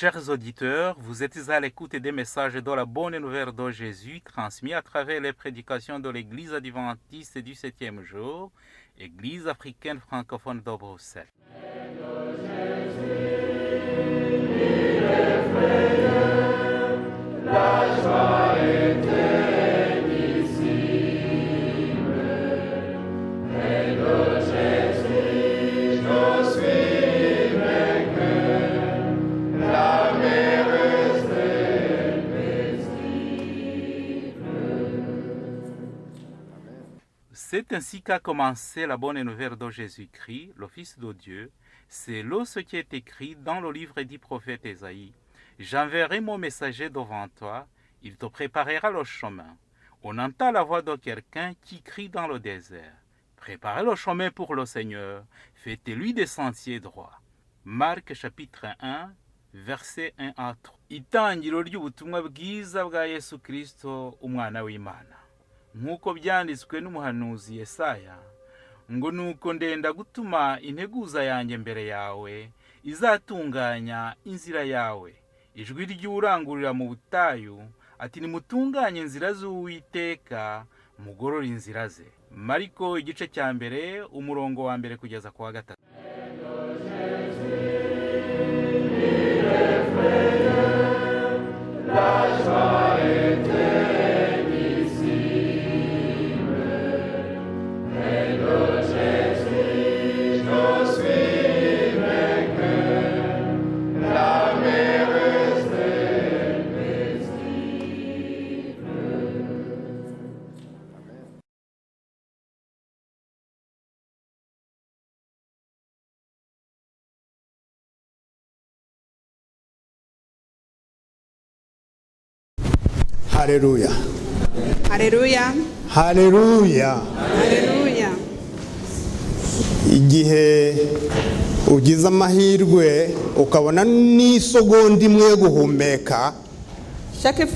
Chers auditeurs, vous êtes à l'écoute des messages de la bonne nouvelle de Jésus transmis à travers les prédications de l'Église adventiste du 7e jour, Église africaine francophone de Bruxelles. C'est ainsi qu'a commencé la bonne nouvelle de Jésus-Christ, le Fils de Dieu. C'est là ce qui est écrit dans le livre du prophète Ésaïe. J'enverrai mon messager devant toi, il te préparera le chemin. On entend la voix de quelqu'un qui crie dans le désert. Préparez le chemin pour le Seigneur, faites-lui des sentiers droits. Marc chapitre 1, verset 1 à 3. Itangiro ry'ubutumwa bwiza bwa Yesu Kristo, umwana w'Imana. Nk'uko byanditswe n'umuhanuzi Yesaya, ngo nuko ndenda gutuma integuza yanjye mbere yawe, izatunganya inzira yawe. Ijwi ry'urangurira mu butayu, ati nimutunganye inzira z'Uwiteka, mugorore inzira ze. Mariko igice cya mbere, umurongo wa mbere kugeza ku wa 3. Hallelujah. Hallelujah. Hallelujah. Hallelujah. Igihe ugize amahirwe ukabona n'isegonda imwe guhumeka, Chaque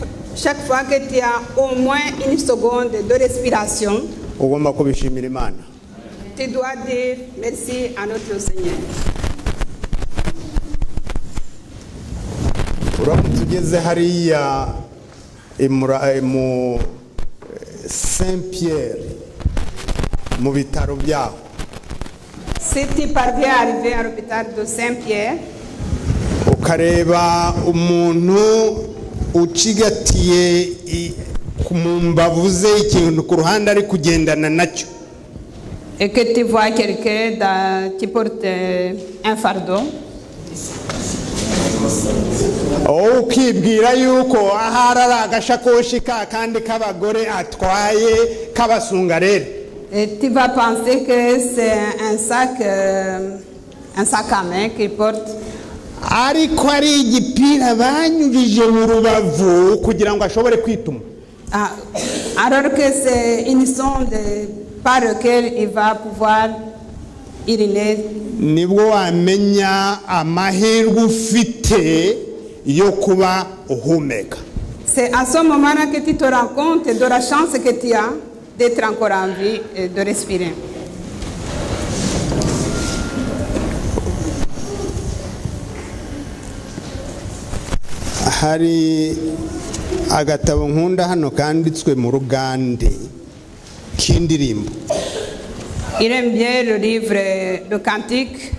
fois que tu as au moins une seconde de respiration, ugomba kubishimira Imana. tu dois dire merci à notre Seigneur. Uramutse ugeze hariya mu Saint-Pierre mu bitaro byaho, Si tu parviens à arriver à l'hôpital de Saint-Pierre, ukareba umuntu ucigatiye mu mbavu ze ikintu ku ruhande ari kugendana nacyo, et que tu vois quelqu'un qui porte un fardeau, ukibwira yuko ahari ari agashakoshi ka kandi k'abagore atwaye k'abasungarere, et tu vas penser que c'est un sac à main qu'il porte, ariko ari igipira banyujije mu rubavu kugira ngo ashobore kwituma. alors que c'est une sonde par laquelle il va pouvoir uriner. Nibwo wamenya amahirwe ufite yo kuba uhumeka. C'est à ce moment-là que tu te rends compte de la chance que tu as d'être encore en vie et de respirer. Hari agatabo nkunda hano kanditswe mu Rugande k'indirimbo. Il aime bien le livre de cantique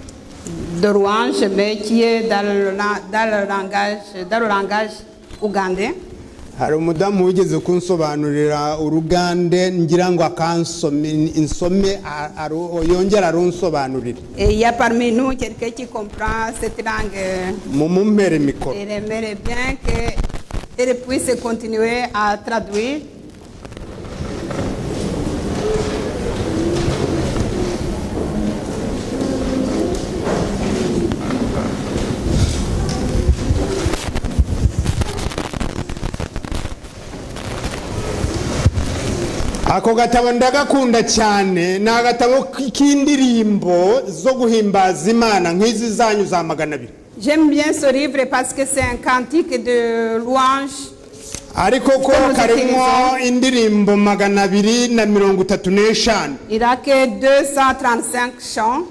de louange, mais qui est dans le langage ougandais. Hari umudamu wigeze kunsobanurira Urugande ngira ngo insome yongera arunsobanurira. Et il y a parmi nous quelqu'un qui comprend cette langue. Mumumpere mikoro. Il aimerait bien qu'elle puisse continuer à traduire. Ako gatabo ndagakunda cyane, ni agatabo k'indirimbo zo guhimbaza Imana nk'izi zanyu za 200. J'aime bien ce livre parce que c'est un cantique de louange. Ariko ko karimo indirimbo 235. Il a que 235 chants.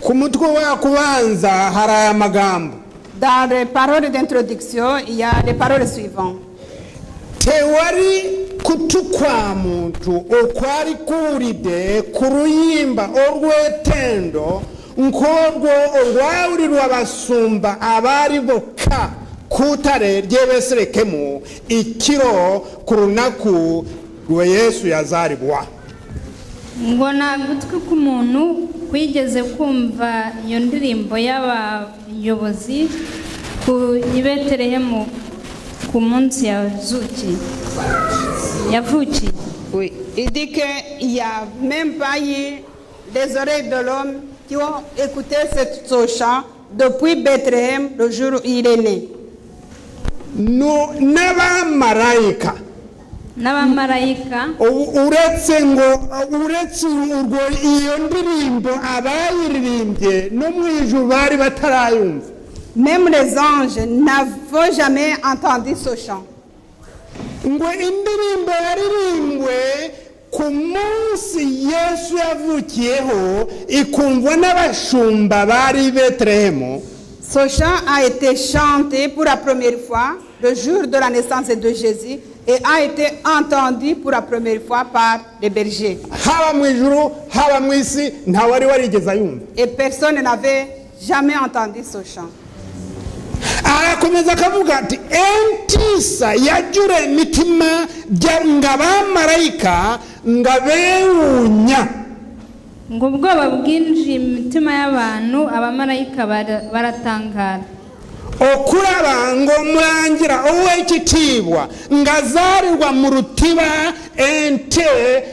Ku mutwe wa kubanza hari aya magambo. Dans les paroles d'introduction, il y a les paroles suivantes. tewari kutukwa muntu okwari kuride kuruyimba orwetendo nkorwo orwawurirwa basumba abari boka kutare ryebeserekemu ikiro kurunaku rwe Yesu yazaribwa. ngo nagutwi k'umuntu kwigeze kumva iyo ndirimbo y'abayobozi ku Betelehemu ku munsi yavukiye. Oui. Il dit qu'il n'y a même pas eu les oreilles de l'homme qui ont écouté ce chant depuis Bethléem, le jour où il est né. No n'abamarayika uretse urwo iyo ndirimbo abayiririmbye no mu ijuru bari batarayumva. Même les anges n'avaient jamais entendu ce chant. ngo indirimbo yaririmbwe ku munsi Yesu yavukiyeho ikumvwa n'abashumba bari Betelehemu. Ce chant a été chanté pour la première fois le jour de la naissance de Jésus et a été entendu pour la première fois par les bergers. haba mu ijuru haba mu isi nta wari warigeze ayumva. Et personne n'avait jamais entendu ce chant. arakomeza akavuga ati entisa yajure imitima ng'abamarayika ngabewunya. ngo ubwoba bwinjiye imitima y'abantu abamarayika baratangara. okuraba ngo murangira ow'ekitiibwa ngazarirwa mu rutiba ente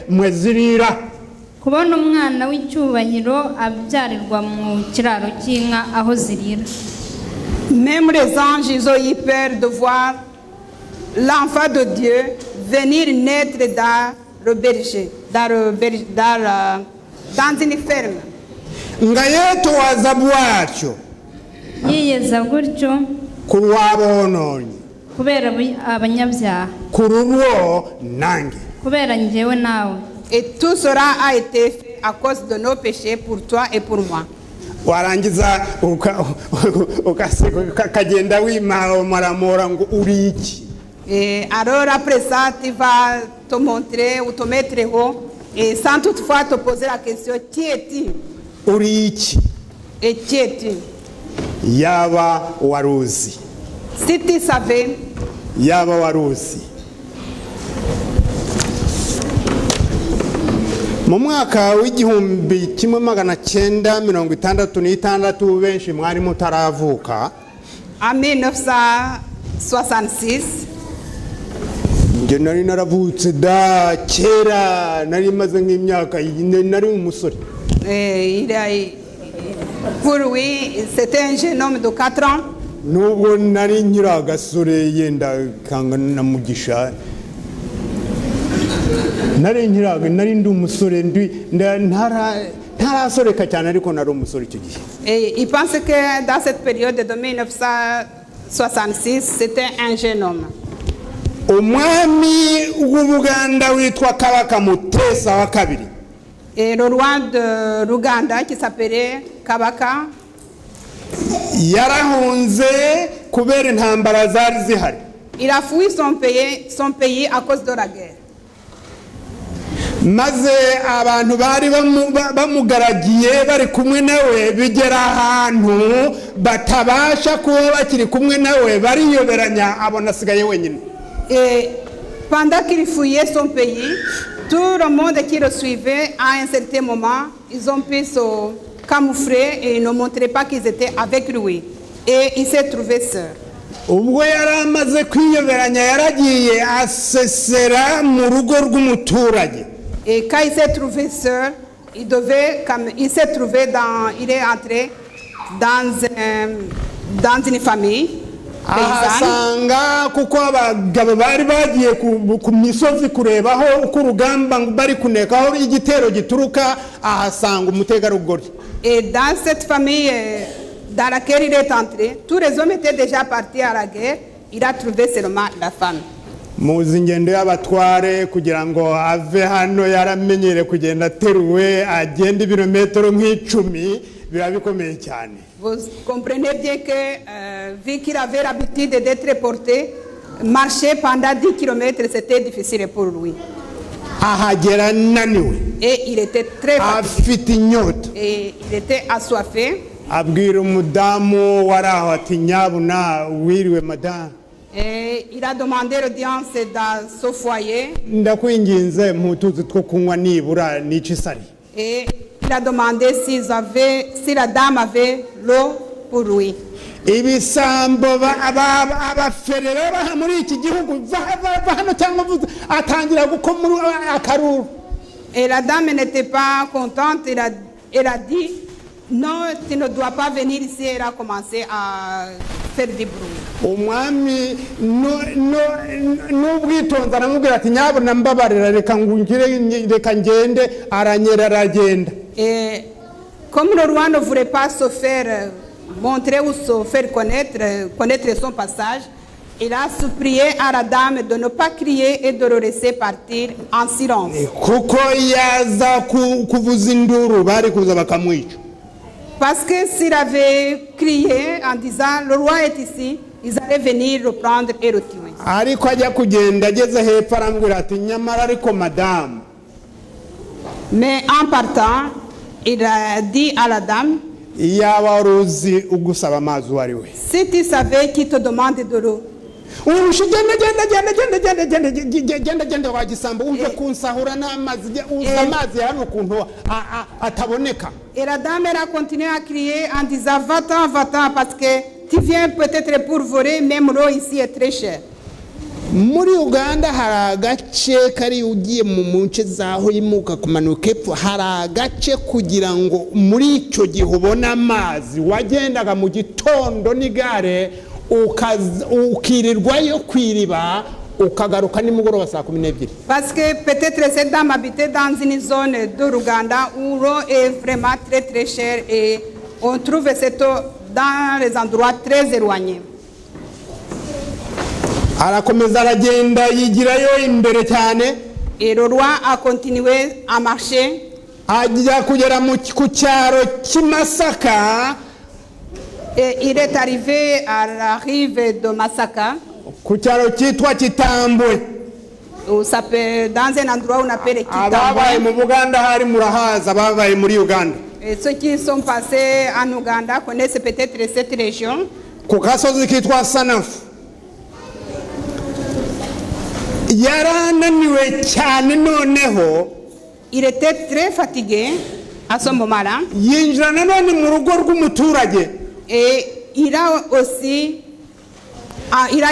mwezirira. kubona umwana w'icyubahiro abyarirwa mu kiraro cy'inka aho zirira. Même les anges, ils ont eu peur de voir l'enfant de Dieu venir naître dans le berger, dans une ferme. nga yetwaza bwatyo yiyeza gutyo ku lw'aboonoonyi kubera abanyabyaha ku lulwo nange. kubera njyewe nawe. Et tout cela a été fait à cause de nos péchés pour toi et pour moi. warangiza ukagenda wimaramora ngo uri iki. Et alors après ça, tu vas te montrer ou te mettre haut et sans toutefois te poser la question, qui es-tu? uri iki. Et qui es-tu? yaba waruzi. Si tu savais, yaba waruzi. mu mwaka w'igihumbi kimwe magana cyenda 1966 benshi mwari mutaravuka. en 1966, nge nari naravutse da kera nari maze nk'imyaka nari umusore. pour lui, c'était un jeune homme de 4 ans. nubwo nari nkiri agasore yenda kangana na mugisha nari ndi umusore ntarasoreka cyane ariko nari umusore icyo gihe. Et il pense que dans cette période de 1966, c'était un jeune homme. umwami w'Ubuganda witwa Kabaka Mutesa wa kabiri. Et le roi de l'Ouganda qui s'appelait Kabaka, yarahunze kubera intambara zari zihari. il a fui son pays à cause de la guerre. maze abantu bari bamugaragiye bari kumwe nawe bigera ahantu batabasha kuba bakiri kumwe nawe bariyoberanya abona asigaye wenyine. Et pendant qu'il fouillait son pays, tout le monde qui le suivait, à un certain moment, ils ont pu se camoufler et ne montraient pas qu'ils étaient avec lui. Et il s'est trouvé seul. ubwo yari amaze kwiyoberanya yaragiye asesera mu rugo rw'umuturage. Et quand il s'est trouvé seul, il est entré dans une famille paysanne. ahasanga kuko abagabo bari bagiye ku misozi kurebaho uko urugamba bari kunekaho igitero gituruka, ahasanga umutegarugori. Et dans cette famille dans laquelle il est entré, tous les hommes étaient déjà partis à la guerre. Il a trouvé seulement la femme. muzi ingendo y'abatware kugira ngo ave hano yaramenyere kugenda ateruwe agenda ibirometero nk'icumi biba bikomeye cyane. Vous comprenez bien que vu qu'il avait l'habitude d'être porté, marcher pendant 10 km c'était difficile pour lui. Ahagera naniwe. Et il était très fatigué. Afite inyota. Et il était assoiffé. Abwira umudamu waraho ati nyabuna wiriwe madame. Et il a demandé l'audience dans ce foyer. Ndakwinginze mputuzi two kunywa nibura n'iki sari. Et il a demandé si la dame avait l'eau pour lui. Ibisambo abaferera baha muri iki gihugu hano cyangwa atangira gukomura akaruru. Et la dame n'était pas contente. Elle a dit non, tu ne dois pas venir ici. Elle a commencé à faire du bruit. Umwami n'ubwitonzi aramubwira ati nyabona mbabarira reka ngende aranyera aragenda. Et comme le roi ne voulait pas se faire montrer ou se faire connaître son passage, il a supplié à la dame de ne pas crier et de le laisser partir en silence. Kuko yaza kuvuza induru bari kuza bakamwica. Parce que s'il avait crié en disant le roi est ici, ils allaient venir le prendre et le tuer. Ariko ajya kugenda ageze hepfo arambwira ati nyamara ariko madame. Mais en partant, il a dit à la dame, iyaba uruzi ugusaba amazi wari we. Si tu savais qui te demande de l'eau. Genda wagisambo uje kunsahura n'amazi amazi yari ukuntu ataboneka. Et la dame elle a continué à crier en disant va-t'en parce que tu viens peut-être pour voler, même l'eau ici est très chère. Muri Uganda hari agace kari ugiye mu munce zaho yimuka kumanuka epfo hari agace kugira ngo muri icyo gihe ubona amazi wagendaga mu gitondo n'igare ukirirwayo kwiriba ukagaruka nimugoroba saa 12. Parce que peut-être cette dame habitait dans une zone de Uganda où l'eau est vraiment très très chère et on trouve cette eau dans les endroits très éloignés. Arakomeza aragenda yigirayo imbere cyane. Et le roi a continué à marcher. Ajya kugera ku cyaro cy'Masaka. Et il est arrivé à la rive de Masaka. Ku cyaro cyitwa Kitambwe. Dans un endroit où on appelle Kitambwe. Ababaye mu Buganda hari murahaza ababaye muri Uganda. Et ceux qui sont passés en Ouganda connaissent peut-être cette région. Ku gasozi kitwa Sanafu. Yarananiwe cyane noneho. Il était très fatigué à ce moment-là. Yinjira nanone mu rugo rw'umuturage. Et il a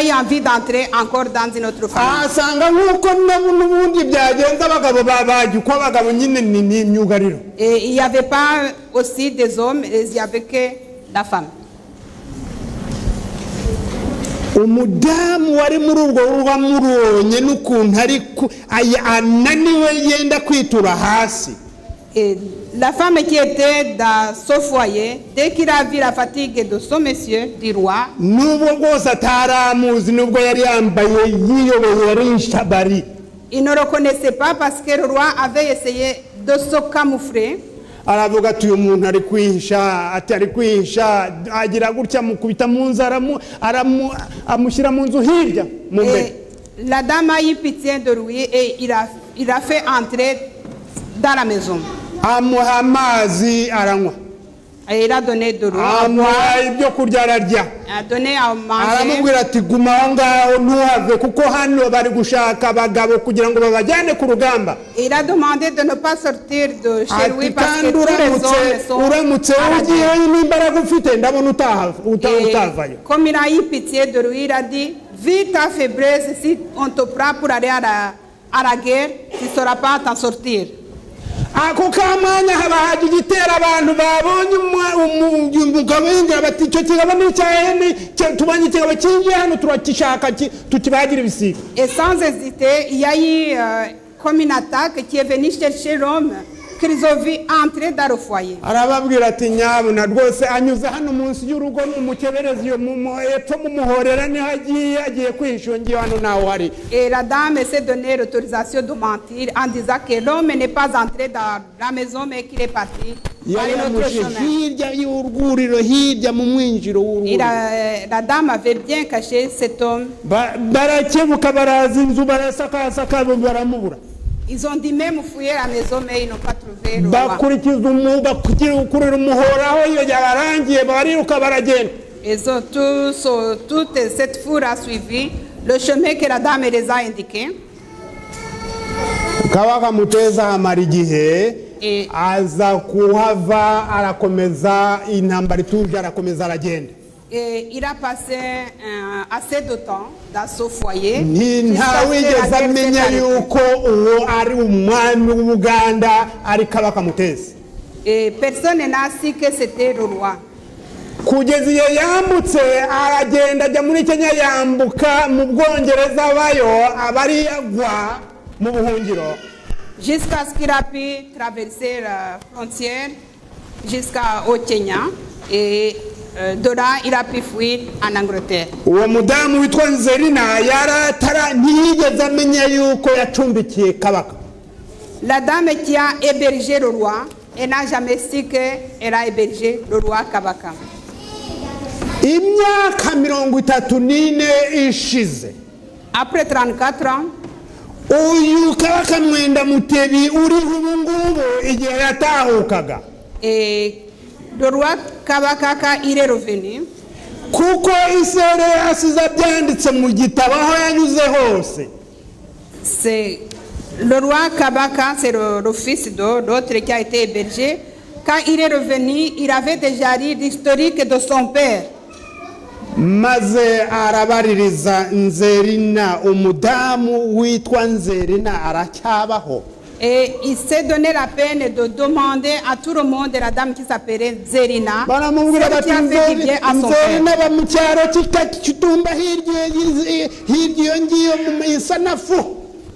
eu envie d'entrer encore dans une autre famille. Asanga nkuko n'ubundi byagenza abagabo babaje uko abagabo nyine ni myugariro. Et il n'y avait pas aussi des hommes, il n'y avait que la femme. Umudamu wari muri urwo ruba muronye n'ukuntu ari ananiwe yenda kwitura hasi. Et la femme qui était dans ce foyer, dès qu'il a vu la fatigue de son monsieur, du roi, il ne reconnaissait pas parce que le roi avait essayé de se camoufler. Aravuga ati uyu muntu ari kwihisha atari kwihisha agira gutya mukubita mu nzara amushyira mu nzu hirya mu mbere. La dame a eu pitié de lui et il a fait entrer dans la maison. Amuha amazi aranywa. Et il a donné de l'eau. Amuha ibyo kurya ararya. A donné à manger. Aramubwira ati guma aho ngaho ntuhave kuko hano bari gushaka abagabo kugira ngo babajyane ku rugamba. Il a demandé de ne pas sortir de chez lui parce que tous les hommes sont uramutse ugiye n'imbaraga ufite ndabona utavayo. Comme il a eu pitié de lui, il a dit vite ta faiblesse, si on te prend pour aller à la guerre, tu ne sauras pas t'en sortir. Ako kamanya habahaje igitera abantu babonye umugabo yinjira bati icyo kigabo n'icyahe tubanye kigabo kinjiye hano turakishaka tukibagira ibisiga. Et sans hésiter, il y a eu comme une attaque qui est venue chercher l'homme qu'ils ont vu entrer dans le foyer. Arababwira ati nyabuna rwose anyuze hano munsi y'urugo n'umukeberezi yo epfo mumuhorera ni agiye kwishongiye hano naho hari. Et la dame s'est donné l'autorisation de mentir en disant que l'homme n'est pas entré dans la maison mais qu'il est parti yaramuje hirya y'urwuriro hirya mu mwinjiro w'urwuriro. La dame avait bien caché cet homme. Barakebuka baraza inzu barasakasaka baramubura. Ils ont dit même fouiller la maison mais ils n'ont pas trouvé le roi. Bakurikiza umukurira umuhoraho iyo yabarangiye bariruka baragenda. Ils ont toute cette foule a suivi le chemin que la dame les a indiqué. Kabaka Muteza amara igihe aza kuhava arakomeza intambara ituje arakomeza aragenda. Il a passé assez de temps dans ce foyer. Ntawigeze amenya yuko uwo ari umwami w'Ubuganda ari Kabaka Muteza. Personne n'a su que c'était le roi. Kugeza iyo yambutse aragenda ajya muri Kenya yambuka mu Bwongereza bayo abari yagwa mu buhungiro. Jusqu'à ce qu'il a pu traverser la frontière jusqu'au Kenya et de là il a pu fuir en Angleterre. Uwo mudamu witwa Nzerina yaratara ntiyigeze amenya yuko yacumbikiye Kabaka. La dame qui a hébergé le roi, elle n'a jamais su qu'elle a hébergé le roi Kabaka. Imyaka 34 ishize. Après 34 ans, uyu Kabaka Mwenda Mutebi uriho ubu ngubu igihe yatahukaga. Et le roi Kabaka quand il est revenu, kuko isere asize byanditse mu gitabo aho yanyuze hose. C'est le roi Kabaka, c'est le fils d'autre qui a été hébergé. Quand il est revenu, il avait déjà lu l'historique de son père. Maze arabaririza Nzerina umudamu witwa Nzerina aracyabaho. Et il s'est donné la peine de demander à tout le monde la dame qui s'appelait Nzerina, celle qui a fait du bien à son père. Nzerina mu cyaro kitumba hirya ngiyo mu Isanafu.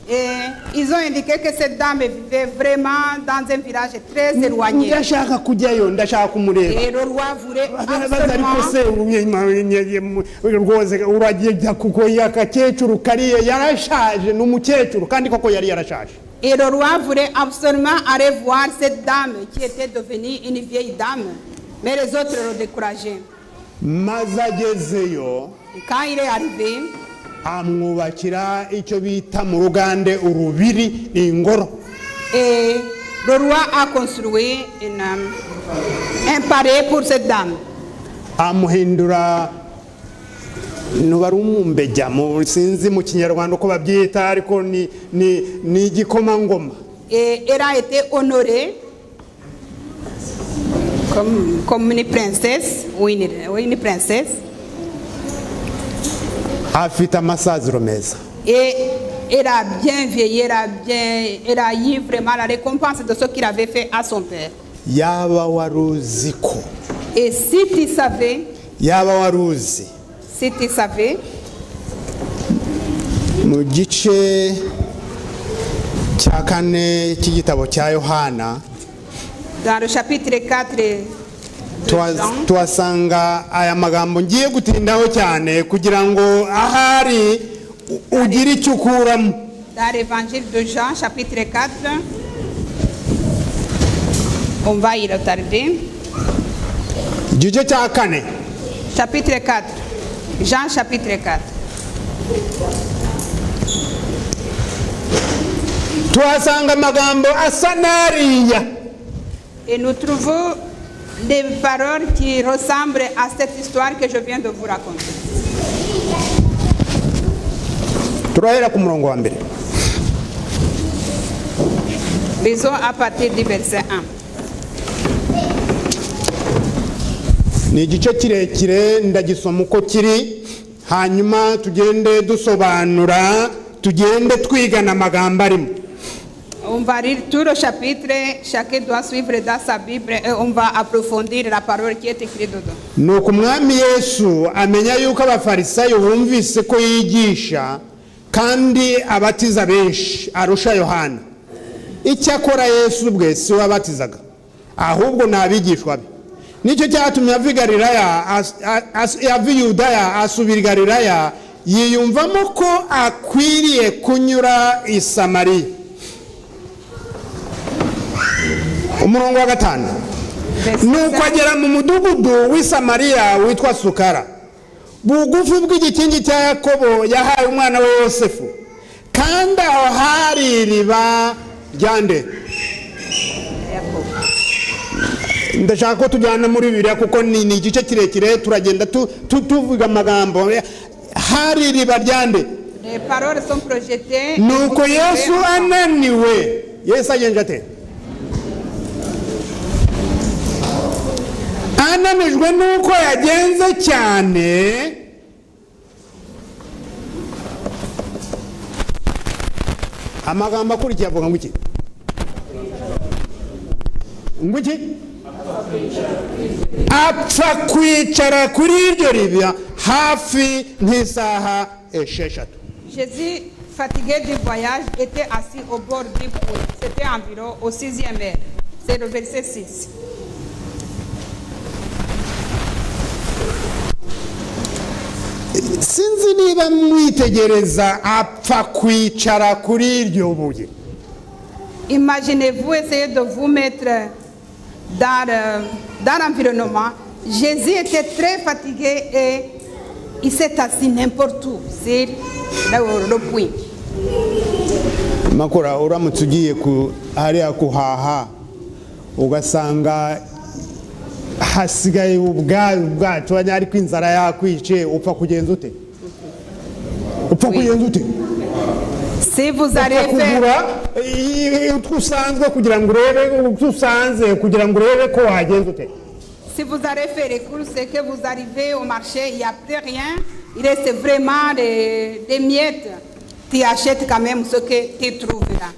Et ils ont indiqué que cette dame vivait vraiment dans un village très éloigné. Ndashaka kujyayo ndashaka kumureba. Et le roi voulait absolument uragenda kuko yakakecuru kariye yarashaje n'umukecuru kandi koko yari yarashaje. Et le roi voulait absolument aller voir cette dame qui était devenue une vieille dame, mais les autres l'ont découragé. Mazagezeyo. Quand il est arrivé, amwubakira icyo bita mu Rugande urubiri ingoro. Et le roi a construit un palais pour cette dame. Amuhindura nubari umumbeja mu sinzi mu Kinyarwanda ko babyita ariko ni igikomangoma. Et elle a été honorée comme une princesse ou une princesse. Afite amasaziro meza. Et elle a bien vieilli, elle a eu vraiment la récompense de ce qu'il avait fait à son père. Yaba waruzi ko. Et si tu savais, yaba waruzi. Si tu savais, mu gice cya kane cy'igitabo cya Yohana, dans le chapitre 4, tuhasanga aya magambo ngiye gutindaho cyane kugira ngo ahari ugire icyo ukuramo. Dans l'évangile de Jean, chapitre 4, on va y retarder. Igice cya kane. Chapitre 4. Jean, chapitre 4. Tuhasanga amagambo asa n'ariya. Et nous trouvons des paroles qui ressemblent à cette histoire que je viens de vous raconter. Turahera ku murongo wa mbere. Lisons à partir du verset 1. Ni igice kirekire ndagisoma uko kiri hanyuma tugende dusobanura tugende twigana amagambo arimo. On va lire tout le chapitre, chacun doit suivre dans sa Bible et on va approfondir la parole qui est écrite dedans. Nuko umwami Yesu amenya yuko abafarisayo bumvise ko yigisha kandi abatiza benshi arusha Yohana. Icyakora Yesu bwe si wabatizaga ahubwo nabigishwa be. Nicyo cyatumye ava Yudaya asubira i Galilaya yiyumvamo ko akwiriye kunyura i Samariya. Umurongo wa 5. nuko agera mu mudugudu w'i Samariya witwa Sukara, bugufi bw'igikingi cya Yakobo yahaye umwana we Yosefu, kandi aho hari iriba ryande. Ndashaka ko tujyana muri Bibiliya kuko ni igice kirekire turagenda tuvuga amagambo. Hari iriba ryande. Les paroles sont projetées. Nuko Yesu ananiwe. Yesu agenje ate? Ananijwe nuko yagenze cyane, amagambo akurikiye avuga ngo iki? Ngo iki? Apfa kwicara kuri iryo riba hafi nk'isaha esheshatu. Jésus, fatigué du voyage, était assis au bord du puits. C'était environ au 6e heure. C'est le verset 6. Sinzi niba mwitegereza apfa kwicara kuri iryo buye. Imaginez-vous essayer de vous mettre dans l'environnement. Jésus était très fatigué et il s'est assis n'importe où, c'est le puits. Makora uramutse ugiye hariya kuhaha ugasanga hasigaye ubwacu ariko inzara yakwice, upfa kugenza ute? Upfa kugenza ute? Si vous allez faire usanzwe kugira ngo urebe usanze kugira ngo urebe ko wagenza ute? Si vous allez faire les courses et que vous arrivez au marché, il n'y a plus rien, il reste vraiment des miettes, tu achètes quand même ce que tu trouves là.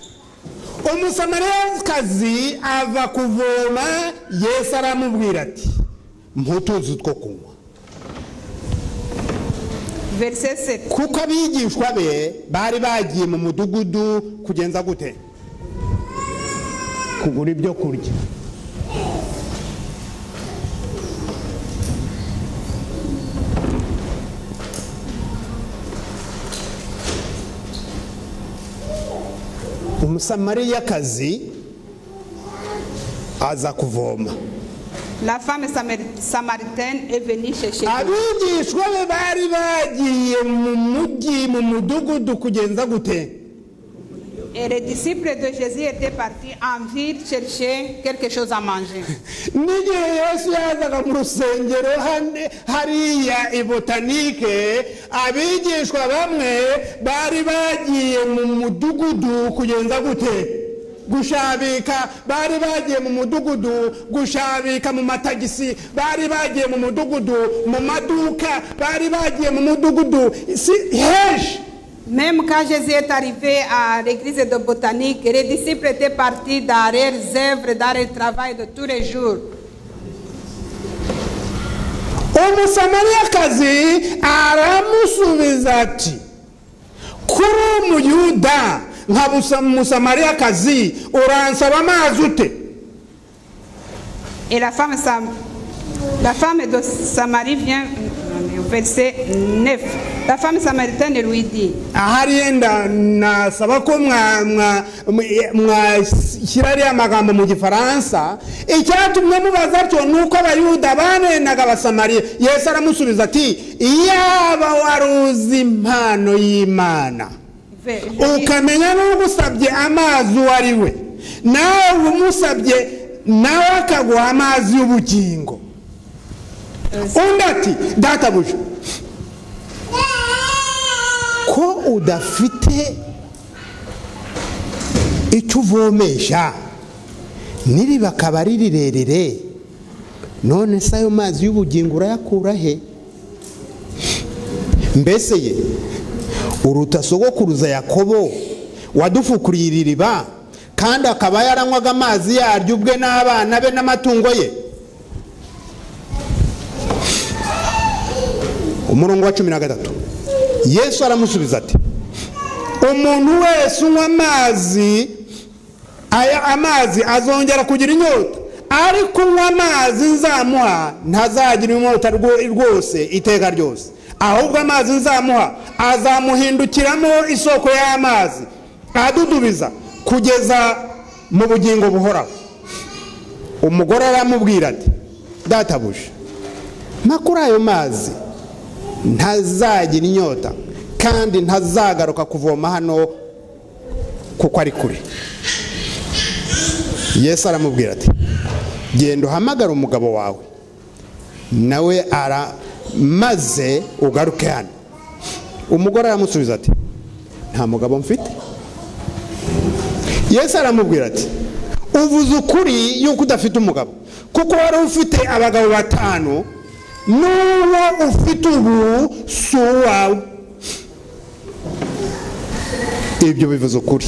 Umusamariyakazi ava kuvoma, Yesu aramubwira ati mputuzi two kunywa. Verset 7. Kuko abigishwa be bari bagiye mu mudugudu kugenza gute? Kugura ibyo kurya. Umusamariyakazi aza kuvoma. La femme samaritaine est venue chercher. Abigishwa be bari bagiye mu mujyi mu mudugudu kugenza gute? Et les disciples de Jésus étaient partis en ville chercher quelque chose à manger. N'igihe Yesu yazaga mu rusengero hariya i Botanike, abigishwa bamwe bari bagiye mu mudugudu kugenza gute? Gushabika. Bari bagiye mu mudugudu gushabika mu matagisi, bari bagiye mu mudugudu mu maduka, bari bagiye mu mudugudu hesh. Même quand Jésus est arrivé à l'église de Botanique, les disciples étaient partis dans leurs œuvres, dans leur travail de tous les jours. Umusamariyakazi aramusubiza ati, kuri umuyuda nka umusamariyakazi uransaba amazi ute? Et la femme de Samarie vient, verset 9. La femme samaritaine lui dit, aharienda nasaba ko mwashyira ariya magambo mu gifaransa, icyatumye mubaza atyo nuko abayuda banenaga abasamariya. Yesu aramusubiza ati, iyaba waruzi impano y'Imana ukamenya n'ugusabye amazi uwo ari we, nawe umusabye nawe akaguha amazi y'ubugingo. Undi ati, databuja, ko udafite icyo uvomesha n'iriba akaba ari rirerire, none se ayo mazi y'ubugingo urayakura he? Mbese ye uruta sogokuruza Yakobo wadufukuriye iri riba, kandi akaba yaranywaga amazi yaryo ubwe n'abana be n'amatungo ye? Umurongo wa 13, Yesu aramusubiza ati, umuntu wese unywa amazi azongera kugira inyota, ariko unywa amazi nzamuha ntazagira inyota rwose iteka ryose, ahubwo amazi nzamuha azamuhindukiramo isoko y'amazi adudubiza kugeza mu bugingo buhoraho. umugore aramubwira ati databuja mpa kuri ayo mazi ntazagira inyota kandi ntazagaruka kuvoma hano kuko ari kure. Yesu aramubwira ati genda uhamagara umugabo wawe nawe maze ugaruke hano. Umugore aramusubiza ati nta mugabo mfite. Yesu aramubwira ati uvuze ukuri yuko udafite umugabo kuko wari ufite abagabo 5 n'uwo ufite ubu si uwawe. Ibyo bivuze ukuri.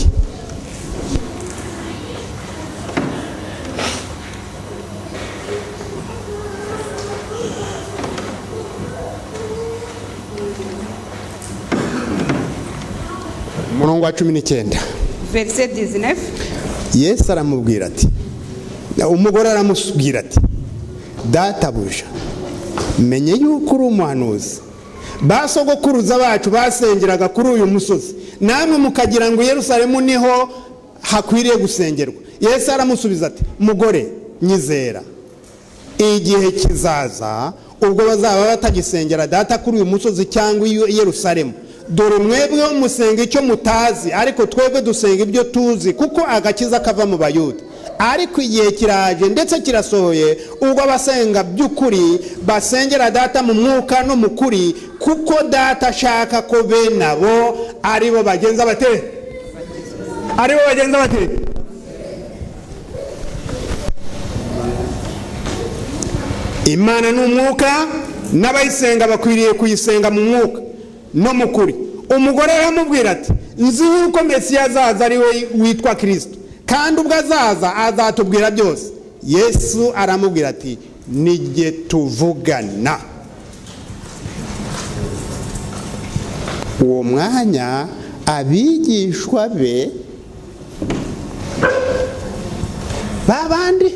Murongo wa 19 verset 19. Yesu aramubwira ati umugore aramubwira ati databuja menye yuko uri umuhanuzi. Basogokuruza bacu basengeraga kuri uyu musozi namwe mukagira ngo Yerusalemu niho hakwiriye gusengerwa. Yesu aramusubiza ati mugore nyizera igihe kizaza ubwo bazaba batagisengera data kuri uyu musozi cyangwa Yerusalemu. Dore mwebwe musenga icyo mutazi ariko twebwe dusenga ibyo tuzi kuko agakiza kava mu Bayuda. Ariko igihe kiraje ndetse kirasohoye ubwo abasenga by'ukuri basengera data mu mwuka no mu kuri kuko data ashaka ko benabo aribo bagenza bate Imana n'umwuka n'abayisenga bakwiriye kuyisenga mu mwuka no mu kuri. Umugore aramubwira ati nzi yuko Mesiya azaza ari we witwa Kristo kandi ubwo azaza azatubwira byose. Yesu aramubwira ati nige tuvugana. Uwo mwanya abigishwa be babandi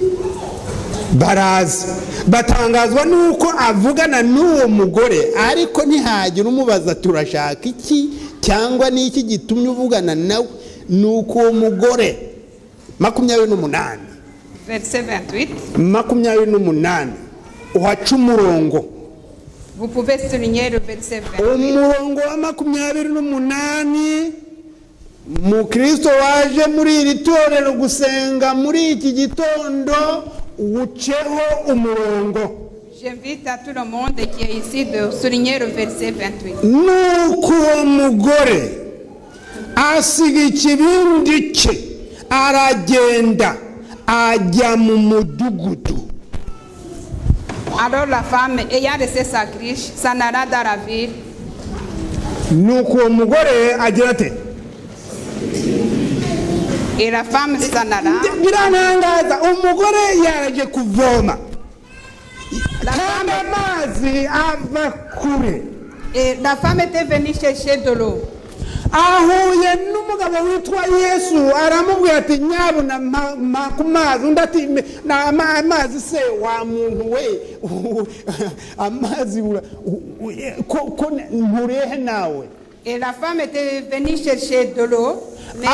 baraza batangazwa nuko avugana n'uwo mugore ariko ntihagira umubaza turashaka iki cyangwa niki gitumye uvugana nawe. Nuko uwo mugore 28 verset 28. 28 uhaca umurongo. Vous pouvez souligner le verset 28. Umurongo wa 28 Mukristo waje muri iri torero gusenga muri iki gitondo uceho umurongo. J'invite à tout le monde qui est ici de souligner le verset 28. Nuko umugore asiga ikibindi cye aragenda ajya mu mudugudu. Alors la femme ayant laissé sa cruche s'en alla dans la ville. Nuko umugore agira ate Et la femme s'en alla. Biranangaza umugore yaje kuvoma kandi amazi ava kure. Et la femme était venue chercher de l'eau. Ahuye n'umugabo witwa Yesu aramubwira ati nyabuna makumazi undi ati amazi se wa muntu we amazi ko nturehe nawe. Et la femme était venue chercher de l'eau, mais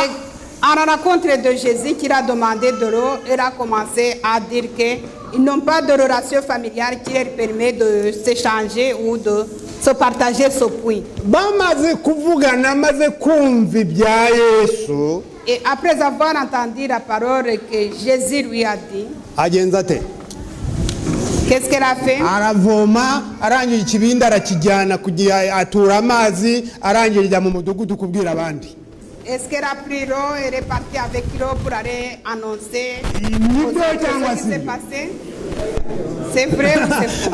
à la rencontre de Jésus qui a demandé de l'eau, elle a commencé à dire qu'ils n'ont pas de relation familiale qui leur permet de s'échanger ou de se partager ce puits. Bamaze kuvugana maze kumva ibya Yesu. Et après avoir entendu la parole que Jésus lui a dit, agenza ate qu'est-ce qu'elle a fait? Aravoma arangije ikibindi arakijyana kugira atura amazi arangije mu mudugudu kubwira abandi. Est-ce qu'elle a pris l'eau et est partie avec l'eau pour aller annoncer ce qui s'est passé? C'est vrai ou c'est faux?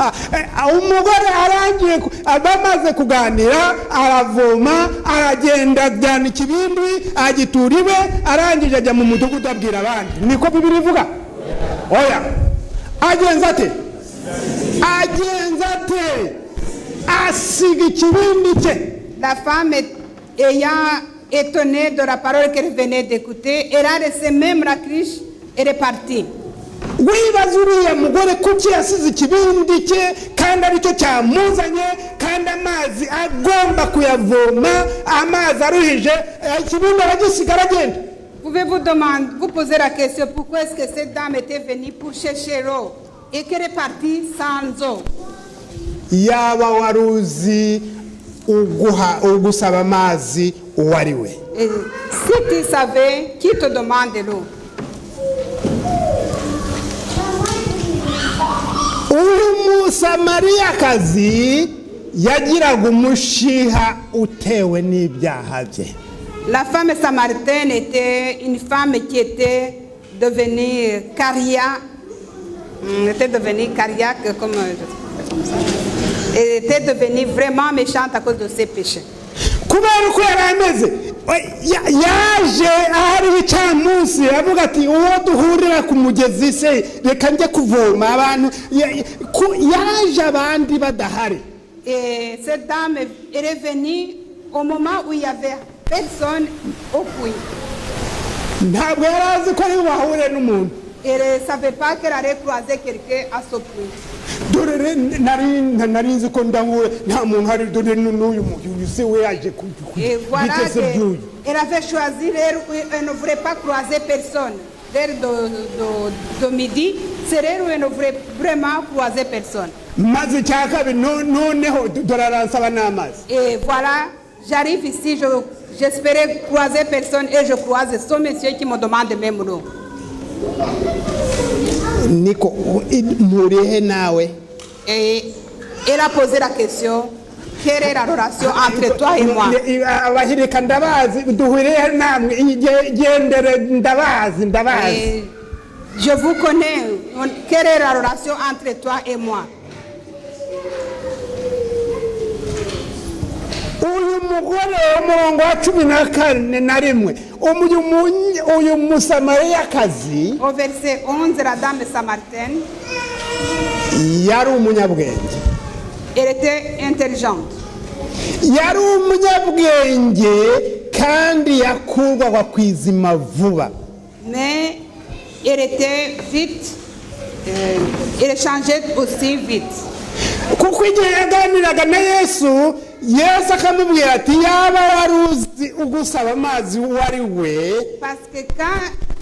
Umugore arangiye abamaze kuganira aravoma aragenda ajyana ikibindi agitura iwe arangije ajya mu mudugudu abwira abandi. Niko Bibiri ivuga? Oya. Agenza ate asiga ikibindi cye. La femme ayant étonnée de la parole qu'elle venait d'écouter, elle a laissé même la cruche et est partie. Wibaza uriya mugore kuki yasize ikibindi cye kandi aricyo cyamuzanye kandi amazi agomba kuyavoma amazi aruhije ikibindi aragisigara agenda. Vous Pouvez-vous vous poser la question pourquoi est-ce que cette dame était venue pour chercher l'eau et qu'elle est partie sans eau? yaba waruzi ugusaba amazi uwariwe. Et si tu savais qui te demande l'eau. Uyu musamariyakazi yagiraga umushiha utewe n'ibyaha bye. La femme samaritaine était une femme qui était devenue cardiaque, comme elle était devenue vraiment méchante à cause de ses péchés. Kubera uko yari ameze yaje ahari icamunsi avuga ati uwo duhurira ku mugezi se reka njye kuvoma abantu yaje abandi badahari. Et cette dame est venue au moment où il y avait personne au puits. Ntabwo yari azi ko ari buhure n'umuntu. Elle ne savait pas qu'elle allait croiser quelqu'un à ce puits. Dore nari nzi ko ndahure nta muntu hari dore n'uyu se we yaje et voilà elle avait choisi elle ne voulait pas croiser personne. L'heure de midi c'est l'heure où elle ne voulait vraiment croiser personne. Maze cyaka noneho doraransaba n'amazi. Et voilà, j'arrive ici, j'espérais croiser personne et je croise ce monsieur qui me demande même l'eau. Niko murihe nawe. Et elle a posé la question, quelle est la relation entre toi et moi? Abahirika ndabazi duhuriye namwe gendere ndabazi. Je vous connais, quelle est la relation entre toi et moi? Uyu mugore umurongo wa 14 uyu musamariyakazi au verset 11 la dame samaritaine yari umunyabwenge. Elle était intelligente. Yari umunyabwenge kandi yakurwaga kwizima vuba. Mais elle était vite, elle changeait aussi vite. Kuko igihe yaganiraga na Yesu akamubwira ati yaba waruzi ugusaba amazi wari we. Parce que quand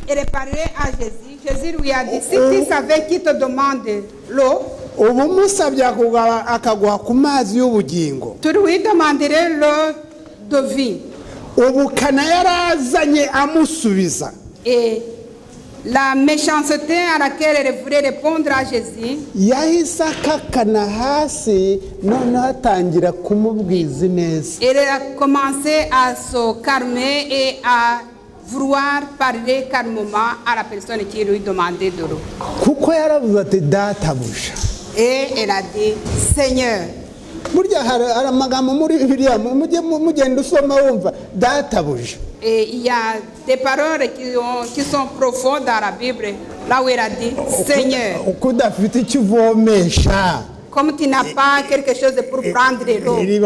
elle parlait à Jésus, Jésus lui a dit si tu savais qui te demande l'eau, ubu musabye akaguha ku mazi y'ubugingo. Tu lui demanderais l'eau de vie. Ubukana yarazanye amusubiza. Et la méchanceté à laquelle elle voulait répondre à Jésus, yahise akakana hasi noneho atangira kumubwiza neza. Elle a commencé à se calmer et à vouloir parler calmement à la personne qui lui demandait de l'eau. Kuko yaravuze ati databuja. Et elle a dit Seigneur. Burya hari amagambo muri Bibiliya mugenda usoma wumva databuja. Et il y a des paroles qui sont profondes dans la Bible, là où elle a dit Seigneur. Comme tu n'as pas quelque chose pour prendre de l'eau et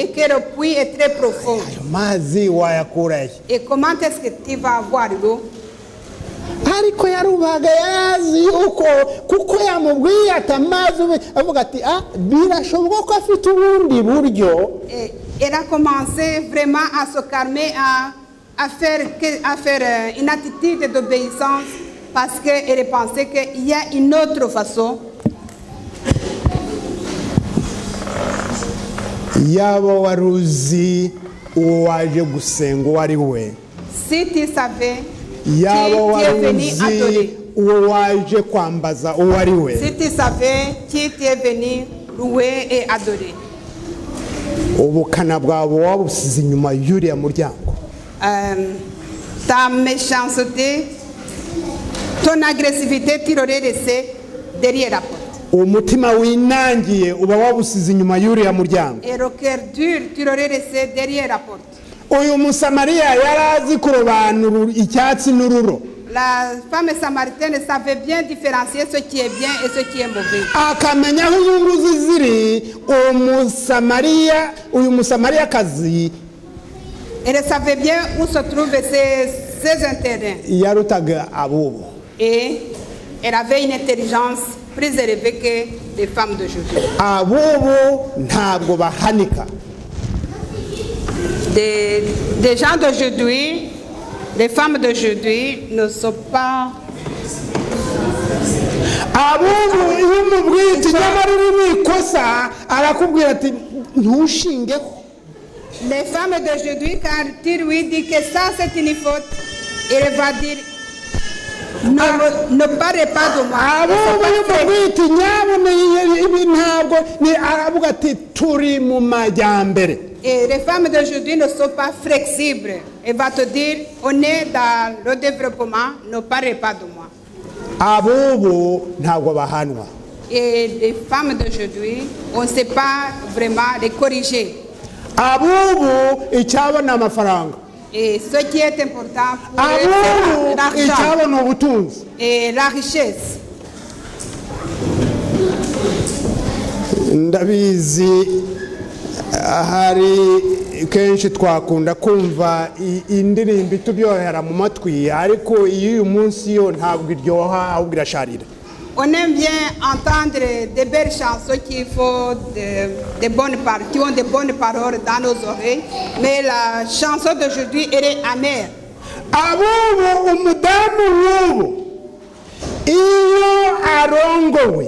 que le puits est très profond. Et comment est-ce que tu vas avoir l'eau? Ariko yarubaga yazi uko kuko yamubwiye atamazi avuga ati birashoboka ko afite ubundi buryo. Elle a commencé vraiment à se calmer, à faire une attitude d'obéissance parce qu'elle pensait qu'il y a une autre façon. Yaba waruzi uwaje gusenga wari we. Si tu savais yaba waruzi uwaje kwambaza uwari we. Si tu savais qui tu es venu louer et adorer. Ubukana bwabo wabusize inyuma y'uriya muryango. Ta méchanceté, ton agressivité, tu l'aurais laissé derrière la porte. Umutima winangiye uba wabusize inyuma y'uriya muryango. Et le cœur dur, tu l'aurais laissé derrière la porte. Uyu musamariya yarazi kurobanura icyatsi n'ururo. La femme samaritaine savait bien différencier ce qui est bien et ce qui est mauvais. Akamenya aho inyungu ziri uyu musamariyakazi. Elle savait bien où se trouvaient ses intérêts. Yarutaga abubu. Et elle avait une intelligence plus élevée que les femmes d'aujourd'hui. Abubu ntabwo bahanika. Des gens d'aujourd'hui Les femmes d'aujourd'hui ne sont pas... abubu iyo umubwiye ati nyamara uri mu ikosa arakubwira ati ntushingeho. Les femmes d'aujourd'hui, quand tu lui dis que ça c'est une faute, elle va dire ne parlez pas de moi. abubu iyo umubwiye ati nyabona ibi ntabwo ni aravuga ati turi mu majyambere. Et les femmes d'aujourd'hui ne sont pas flexibles. Elle va te dire on est dans le développement, ne parlez pas de moi. abubu ntabwo bahanwa. Et les femmes d'aujourd'hui, on ne sait pas vraiment les corriger. abubu icyabona amafaranga. Et ce qui est important pour eux, abubu c'est l'argent icyabona ubutunzi. et la richesse. ndabizi hari kenshi twakunda kumva indirimbo itubyohera mu matwi ariko iyo uyu munsi yo ntabwo iryoha ahubwo irasharira. On aime bien entendre des belles chansons qui ont de bonnes paroles dans nos oreilles, mais la chanson d'aujourd'hui elle est amère. abubu umudamu w'ubu iyo arongowe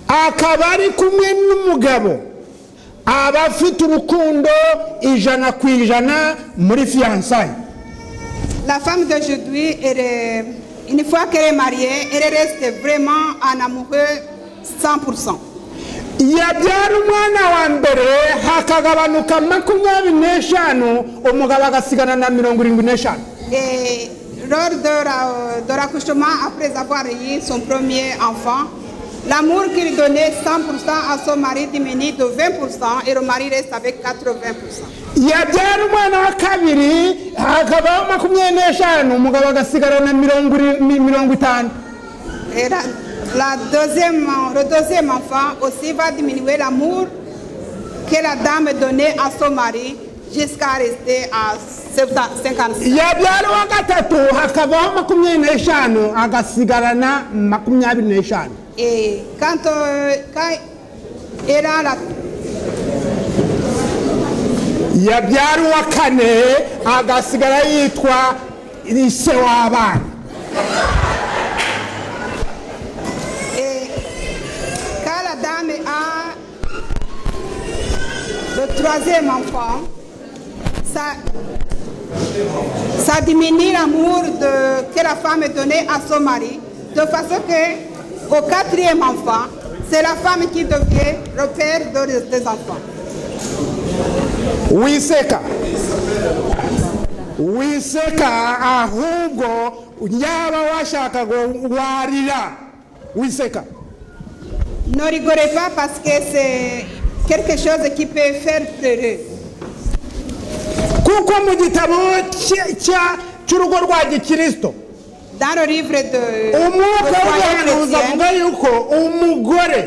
akaba ari kumwe n'umugabo aba afite urukundo 100% muri fiançailles. La femme d'aujourd'hui, une fois qu'elle est mariée, elle reste vraiment en amoureux 100%. yabyara umwana wa mbere hakagabanuka 25 umugabo agasigana na 75. Et lors de l'accouchement, après avoir eu son premier enfant, l'amour qu'il donnait 100% à son mari diminue de 20% et le mari reste avec 80%. yabyara umwana wa kabiri hakabaho 25 umugabo agasigana na 50. Et le deuxième enfant aussi va diminuer l'amour que la dame donnait à son mari jusqu'à rester à 50. yabyara wa gatatu hakabaho 25 agasigana na 25. Et quand elle a la... yabyara wa kane agasigara yitwa ise w'abana. Et quand la dame a le troisième enfant, ça diminue l'amour que la femme donnait à son mari, de façon que au quatrième enfant, c'est la femme qui devient le père des enfants. wiseka ahubwo yaba washakaga warira wiseka. Ne rigolez pas parce que c'est quelque chose qui peut faire pleurer. kuko mu gitabo cy'urugo rwa gikristo Dans le livre de umwuka w'ubuhanuzi avuga yuko umugore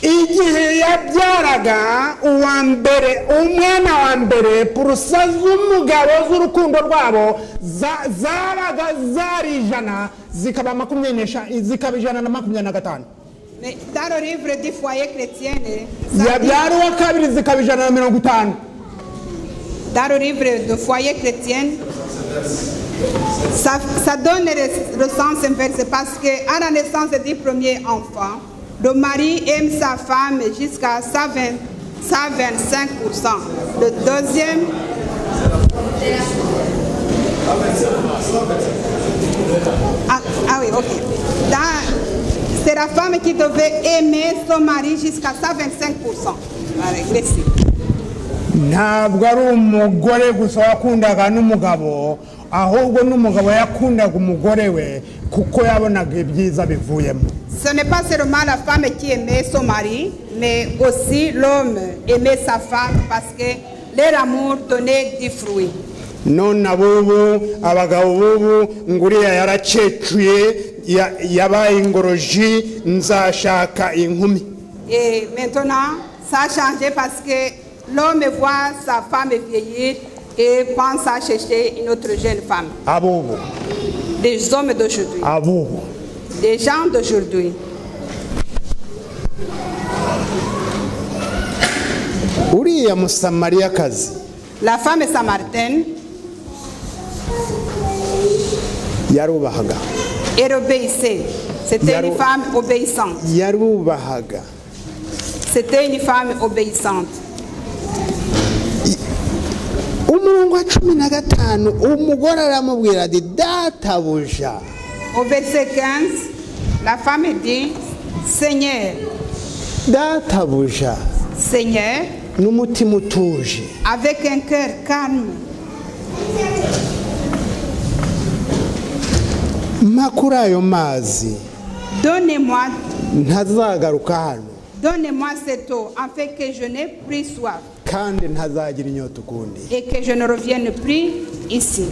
igihe yabyaraga umwana wa mbere purusa z'umugabo z'urukundo rwabo zabaga zari 100 zikaba 125. Mais dans le livre du foyer chrétien, yabyara wa kabiri zikaba 150. dans le livre de foyer chrétien, ça donne le sens inverse parce qu'à la naissance du premier enfant, le mari aime sa femme jusqu'à 125%. Le deuxième... Ah oui, ok. C'est la femme qui devait aimer son mari jusqu'à 125%. Allez, merci. ntabwo ari umugore gusa wakundaga n'umugabo ahubwo n'umugabo yakundaga umugore we kuko yabonaga ibyiza bivuyemo. Ce n'est pas seulement la femme qui aimait son mari, mais aussi l'homme aimait sa femme parce que leur amour donnait du fruit. none abubu abagabo bubu nguriya yaracecuye yabaye ingoroji nzashaka inkumi. Et maintenant, ça a changé parce que l'homme voit sa femme vieillir et pense à chercher une autre jeune femme. abubu Des hommes d'aujourd'hui, abubu des gens d'aujourd'hui. uriya musamariyakazi La femme samaritaine, yarubahaga. Elle obéissait. C'était une femme obéissante. Yarubahaga. C'était une femme obéissante. Umurongo wa 15 umugore aramubwira ati databuja. Au verset 15, la femme dit, Seigneur, Databuja, Seigneur, n'umutima utuje. avec un cœur calme, Makuri ayo mazi donnez-moi ntazagaruka hano cette eau, afin que je n'ai plus soif kandi ntazagira inyota ukundi. et que je ne revienne plus ici.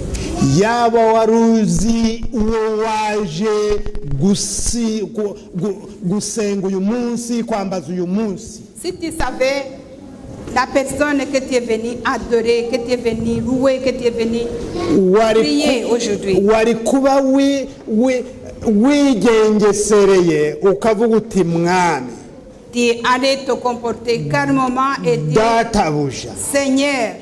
Yaba waruzi uwo waje gusenga uyu munsi, kwambaza uyu munsi. Si tu savais la personne que tu es venu adorer, que tu es venu louer, que tu es venu prier aujourd'hui, wari kuba wigengesereye ukavuga uti mwami, tu allais te comporter calmement et dire, databuja, Seigneur,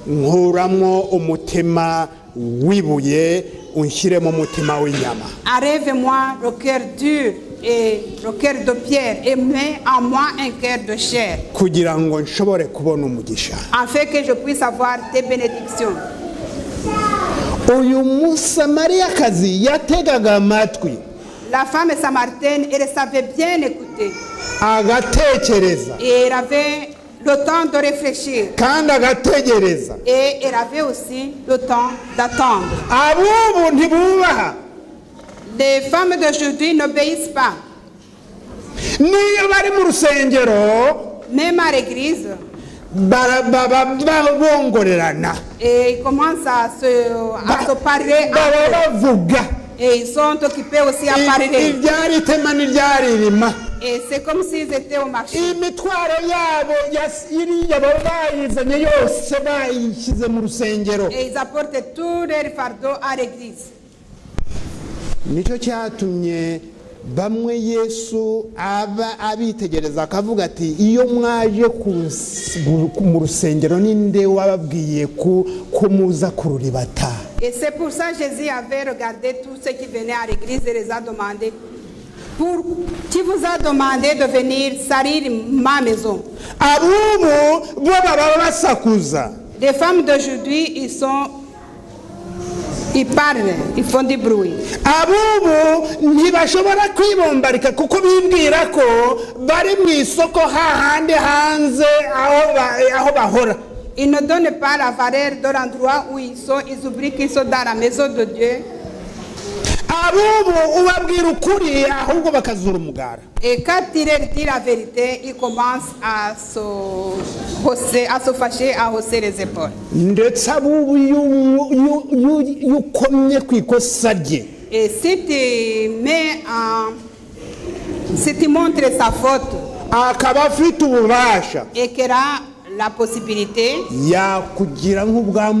nkuramwo umutima wibuye unshyiremo umutima w'inyama. enlève-moi le cœur dur et le cœur de pierre et mets en moi un cœur de chair, kugira ngo nshobore kubona umugisha. afin que je puisse avoir tes bénédictions. Uyu musamariyakazi yategaga amatwi La femme samaritaine, elle savait bien écouter agatekereza et elle avait le temps de réfléchir kandi agategereza. et elle avait aussi le temps d'attendre. Abubu ntibubaha. Les femmes d'aujourd'hui n'obéissent pas. Niyo bari mu rusengero Même à l'église, bongorerana, et ils commencent à se parler bavuga et ils sont occupés aussi à parler. ibyari itema n'ibyaririma. Et c'est comme s'ils étaient au marché. Imitwaro yabo iriya baba bayizanye yose bayishyize mu rusengero. Et ils apportent tous leurs fardeaux à l'église. Nicyo cyatumye bamwe Yesu abitegereza akavuga ati iyo mwaje mu rusengero ninde wababwiye ko muza kururibata. Et c'est pour ça que Jésus avait regardé tous ceux qui venaient à l'église et les a demandé, qui vous a demandé de venir salir ma maison? Abubu bo baba basakuza. Les femmes d'aujourd'hui, ils parlent, ils font du bruit. Abubu ntibashobora kwibombarika kuko bibwira ko bari mu isoko hahandi hanze aho bahora. Ils ne donnent pas la valeur de l'endroit où ils sont, ils oublient qu'ils sont dans la maison de Dieu. Abubu ubabwira ukuri ahubwo bakazura umugara. Et quand il leur dit la vérité, ils commencent à se fâcher, à hausser les épaules. Ndetse abubu yukomye ku ikosa rye. Et si tu montres sa faute akaba afite ububasha et qu'il a la possibilité, yakugira nk'ubwa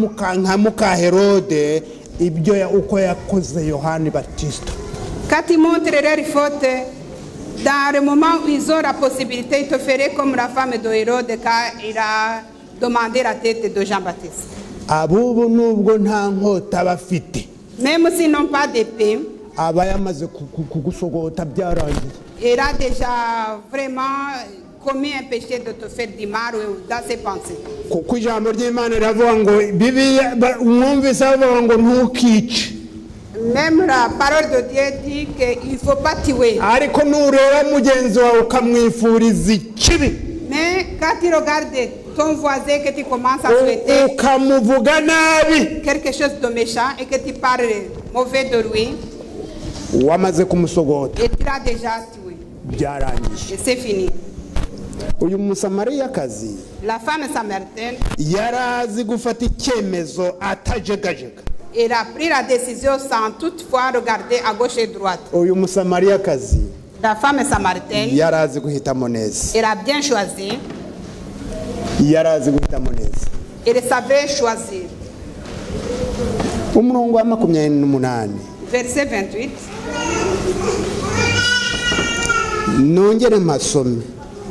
muka Herode ibyo uko yakoze Yohani Baptiste. Quand ils montrent leur faute, dans le moment où ils ont la possibilité, ils te feraient comme la femme de Hérode quand il a demandé la tête de Jean-Baptiste. Abubu nubwo nta nkota bafite, Même s'ils n'ont pas d'épée, aba yamaze kugusogota byarangiye. il a déjà vraiment commis un péché de te faire du mal dans ses pensées. Kuko ijambo ry'Imana riravuga ngo Bibiliya mwumvise bavuga ngo ntukice. Même la parole de Dieu dit qu'il ne faut pas tuer. Ariko nureba mugenzi wawe ukamwifuriza ikibi, Mais quand tu regardes ton voisin que tu commences à souhaiter ukamuvuga nabi, quelque chose de méchant et que tu parles mauvais de lui, wamaze kumusogota, et tu l'as déjà tué. byarangiye. Et c'est fini. Uyu musamariyakazi La femme samaritaine, yarazi gufata icyemezo atajegajega. elle a pris la décision sans toutefois regarder à gauche et droite. Uyu musamariyakazi La femme samaritaine, yarazi guhitamo neza. elle a bien choisi, Yarazi guhitamo neza. elle savait choisir. Umurongo wa 28 Verset 28, nongere mpasome.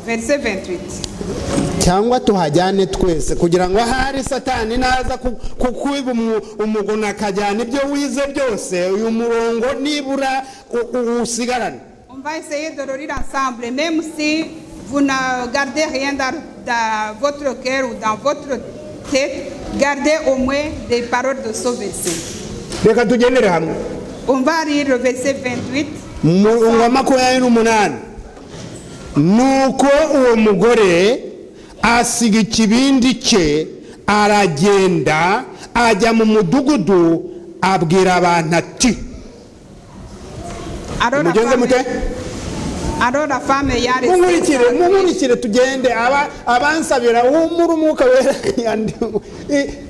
verset 28. cyangwa tuhajyane twese kugira ngo ahari satani naza kukwiba umugono akajyana ibyo wize byose uyu murongo nibura usigarane. On va essayer de le lire ensemble, même si vous ne gardez rien dans votre cœur ou dans votre tête, gardez au moins des paroles de ce verset. Reka tugendere hamwe. On va lire le verset 28. Wa 28. Nuko uwo mugore asiga ikibindi cye aragenda ajya mu mudugudu abwira abantu ati. Alors la femme y a resté. Mumurikire tugende abansabira umurumuka wera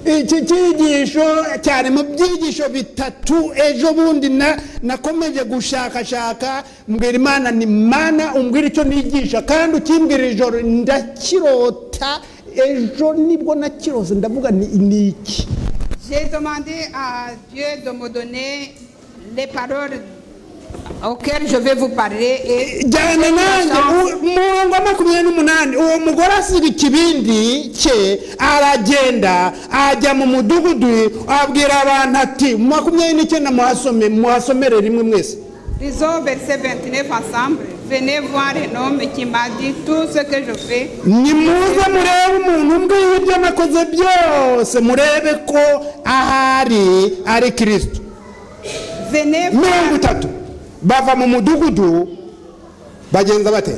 iki cyigisho cyane mu byigisho bitatu ejo bundi nakomeje gushakashaka mbwira Imana ni Mana umbwira icyo nigisha kandi ukimbwira ijoro ndakirota ejo nibwo nakirose ndavuga ni iki. J'ai demandé à Dieu de me donner les paroles auquel je vais vous parler et jana nanjye murongo 28 uwo mugore asiga ikibindi cye aragenda ajya mu mudugudu abwira abantu ati 29 muhasomere rimwe mwese. Lisons verset 29 ensemble. Venez voir un homme qui m'a dit tout ce que je fais. Nimuze murebe umuntu mbwiye ibyo nakoze byose murebe ko ahari ari Kristo. Venez voir. Bava mu mudugudu bagenza bate.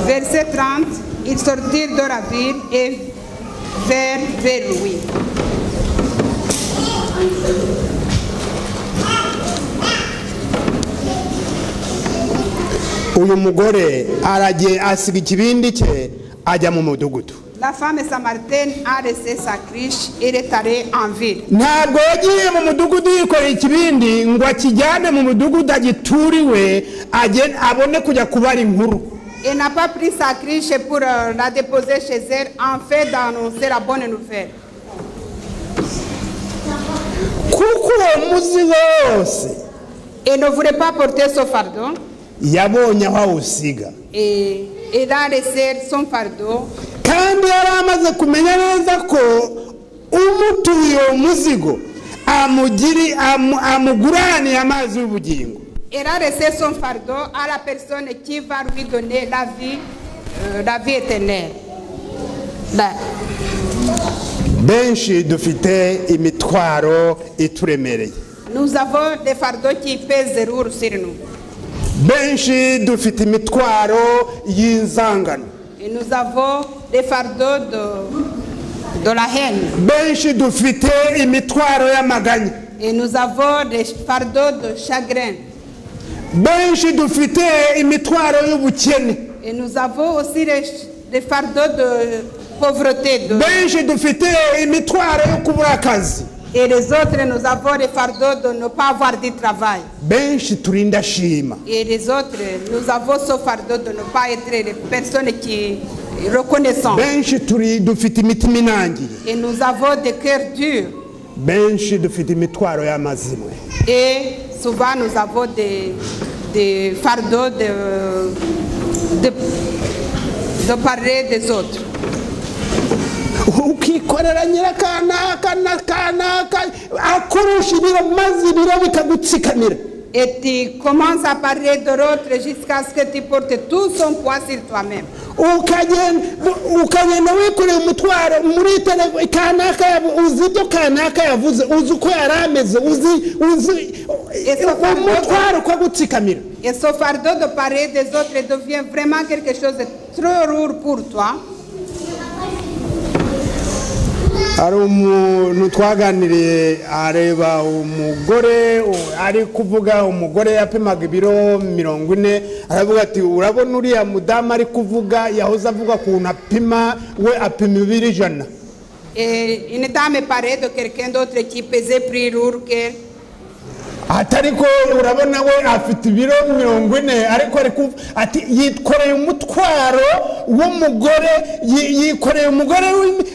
Verset 30, ils sortirent de la ville et vers lui. Uyu mugore aragiye asiga ikibindi cye ajya mu mudugudu. La femme samaritaine a laissé sa criche et est allée en ville. Ntabwo yagiye mu mudugudu yikoreye ikibindi ngo akijyane mu mudugudu agituriwe abone kujya kubara inkuru. Elle n'a pas pris sa criche pour la déposer chez elle en fait d'annoncer la bonne nouvelle. Kuko uwo muzigo wose Elle ne voulait pas porter son fardeau. Yabonye aho awusiga. Et elle a laissé son fardeau. Kandi yari amaze kumenya neza ko umutuye uwo muzigo amuguraniye amazi y'ubugingo. Elle a laissé son fardeau à la personne qui va lui donner la vie éternelle. Benshi dufite imitwaro ituremereye. Nous avons des fardeaux qui pèsent lourd sur nous. Benshi dufite imitwaro y'inzangano. Et nous avons des fardeaux de la haine. Benshi dufite imitwaro y'amaganya. Et nous avons des fardeaux de chagrin. Benshi dufite imitwaro y'ubukene. Et nous avons aussi des fardeaux de pauvreté. Benshi dufite imitwaro yo kubura akazi. Et les autres, nous avons des fardeaux de ne pas avoir du travail. Benshi turinda shima. Et les autres, nous avons ce fardeau de ne pas être les personnes qui reconnaissent. Benshi dufite imitima inangiye. Et nous avons des cœurs durs. Benshi dufite imitwaro y'amazimwe. Et souvent nous avons des fardeaux de parler des autres. Ukikorera nyirakanaka akurusha ibiro maze ibiro bikagutsikamira. Et tu commences à parler de l'autre jusqu'à ce que tu portes tout son poids sur toi-même. Ukagenda wikoreye umutwaro muri telefone kanaka uzi ibyo kanaka yavuze uzi uko yarameze uzi umutwaro ko gutsikamira. Et ce fardeau de parler des autres devient vraiment quelque chose de trop lourd pour toi. Hari umuntu twaganiriye areba umugore ari kuvuga umugore yapimaga ibiro 40 aravuga ati urabona uriya mudamu ari kuvuga yahoze avuga kuntu apima we apima 200. Et une dame parlait de quelqu'un d'autre qui pesait plus lourd qu'elle. Atariko urabona we afite ibiro 40 ariko ati yikoreye umutwaro w'umugore yikoreye umugore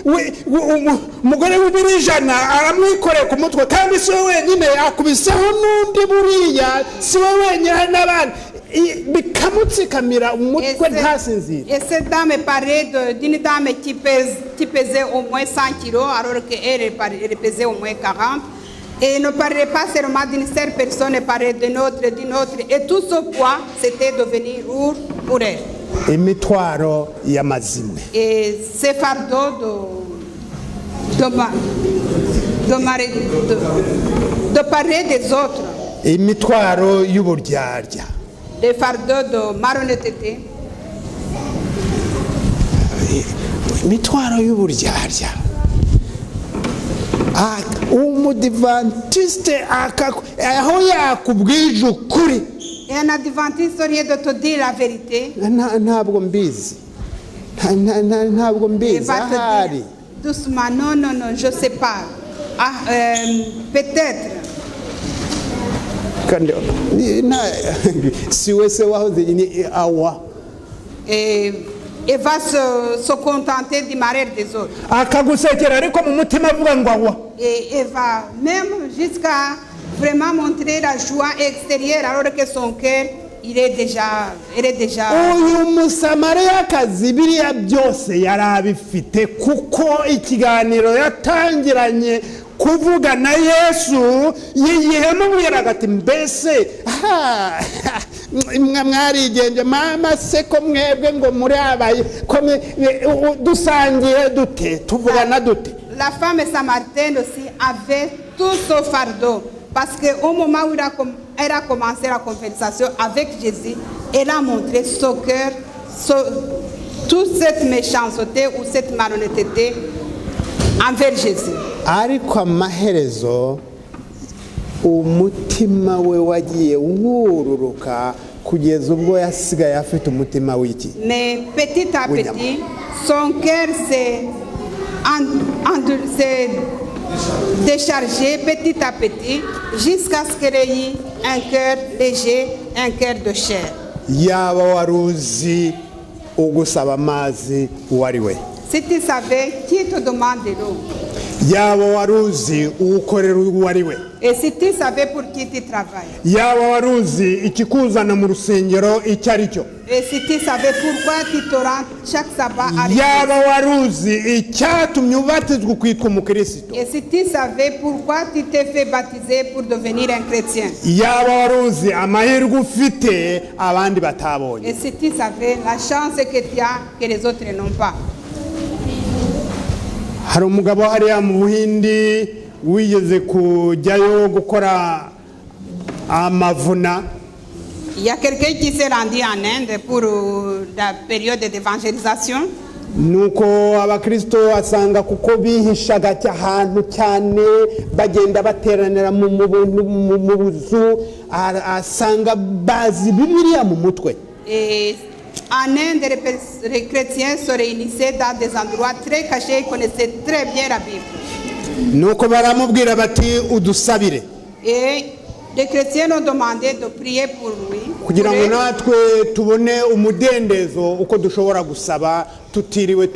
w'100 aramwikoreye ku mutwe kandi si we wenyine akubiseho n'undi buriya si we wenyine n'abandi bikamutsikamira umutwe ntasinzire. Et cette dame parlait d'une dame qui pesait au moins 100 kilos alors qu'elle pesait au moins 40. Et ne parlait pas seulement d'une seule personne, elle parlait d'une autre. Et tout ce poids, c'était devenu lourd pour elle. Imitwaro y'amazime. Et ces fardeaux de parler des autres. Imitwaro y'uburyarya. Des fardeaux de malhonnêteté. Imitwaro y'uburyarya. Umudivantiste aho yakubwije ukuri. Et un adventiste aurait de te dire la vérité. Ntabwo mbizi. Ntabwo mbizi ahari. Doucement, non, je sais pas. Peut-être. Si wese wahoze ni awa. Et va se contenter du malheur des autres. Akagusekera ariko mu mutima avuga ngo awa. Et va même jusqu'à vraiment montrer la joie extérieure alors que son cœur il est déjà. Uyu musamariyakazi biriya byose yarabifite kuko ikiganiro yatangiranye kuvuga na Yesu yihemubwira ati mbese mwarigenje mama se ko mwebwe ngo muri abaye ko dusangiye dute tuvugana dute. La femme samaritaine aussi avait tout ce fardeau parce qu'au moment où elle a commencé la conversation avec Jésus, elle a montré son cœur, toute cette méchanceté ou cette malhonnêteté envers Jésus. Ariko amaherezo umutima we wagiye wururuka kugeza ubwo yasigaye afite umutima w'iki. Mais petit à petit son cœur s'est déchargé petit à petit jusqu'à ce qu'elle ait un cœur léger, un cœur de chair. Yaba waruzi ugusaba amazi wari we. Si tu savais qui te demande de l'eau. Yaba waruzi ukorera wari we. Et si tu savais pour qui tu travailles. Yaba waruzi ikikuzana mu rusengero icyari cyo. Et si tu savais pourquoi tu te rends chaque sabbat à l'église. Yaba waruzi icyatumye ubatizwa kwitwa umukristo. Et si tu savais pourquoi tu t'es fait baptiser pour devenir un chrétien. Yaba waruzi amahirwe ufite abandi batabonye. Et si tu savais la chance que tu as que les autres n'ont pas. Hari umugabo hariya mu Buhindi wigeze kujyayo gukora amavuna. Il y a quelqu'un qui s'est rendu en Inde pour la période d'évangélisation. Nuko abakristo asanga kuko bihishaga ahantu cyane bagenda bateranira mu buzu asanga bazi Bibiliya mu mutwe. Et en Inde, les chrétiens se réunissaient dans des endroits très cachés, ils connaissaient très bien la Bible. Nuko baramubwira bati udusabire. Et les chrétiens ont demandé de prier pour lui. Kugira ngo natwe tubone umudendezo uko dushobora gusaba tutiriwe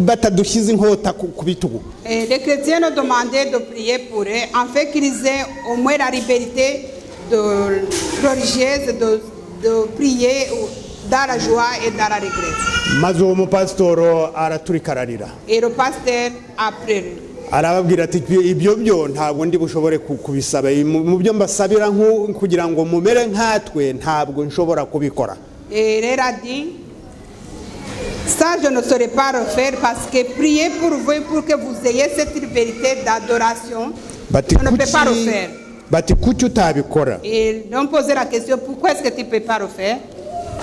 batadushyize inkota ku bitugu. Et les chrétiens ont demandé de prier pour eux, afin qu'ils aient au moins la liberté religieuse de prier dans la joie et dans la regret. Maze uwo mupasitoro araturikararira. Et le pasteur a pleuré. Arababwira ati ibyo byo ntabwo ndi bushobore kubisaba mu byo mbasabira kugira ngo mumere nkatwe ntabwo nshobora kubikora. Et il a dit ça je ne saurais pas refaire parce que prier pour vous pour que vous ayez cette liberté d'adoration je ne peux pas refaire. Bati kuki utabikora. Et ils ont posé la question pourquoi est-ce que tu ne peux pas refaire.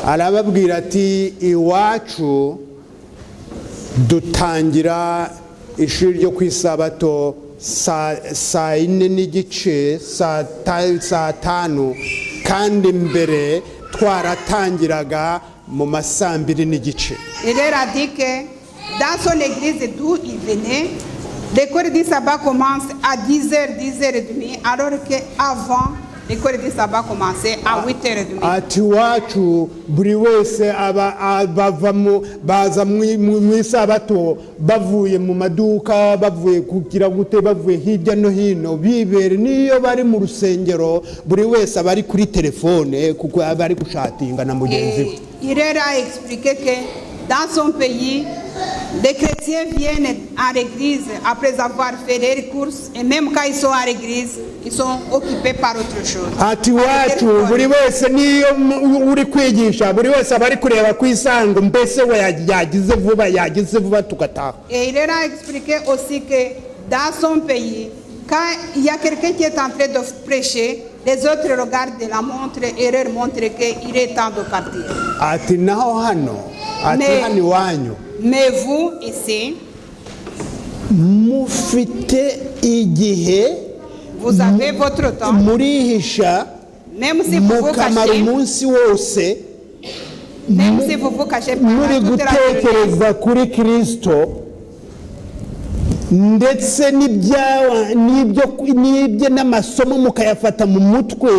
Arababwira ati iwacu dutangira ishuri ryo kwisabato saa 4 n'igice saa 5 kandi mbere twaratangiraga mu masaa 2 n'igice. Il leur a dit que dans son église d'où il venait, l'école du sabbat commence à 10h, 10h30, alors qu'avant, l'école du sabbat commençait à 8h30. ati iwacu buri wese baza mu isabato bavuye mu maduka bavuye kugira gute bavuye hirya no hino bibere niyo bari mu rusengero buri wese aba ari kuri telefone kuko aba ari gushatinga na mugenzi we. Il leur a expliqué que dans son pays, les chrétiens viennent à l'église après avoir fait leurs courses et même quand ils sont à l'église, ils sont occupés par autre chose. ati iwacu buri wese niyo uri kwigisha buri wese aba ari kureba ku isango mbese we yagize vuba tugataha. Et il leur a expliqué aussi que dans son pays, quand il y a quelqu'un qui est en train de prêcher, les autres regardent la montre et leur montrent qu'il est temps de partir. ati naho hano ati hano iwanyu Mais vous, ici, mufite igihe vous avez votre temps, murihisha même si vous vous mukamara cachez, umunsi wose même si vous vous cachez muri pendant toute la journée. gutekereza kuri Kristo ndetse n'ibyo n'amasomo mukayafata mu mutwe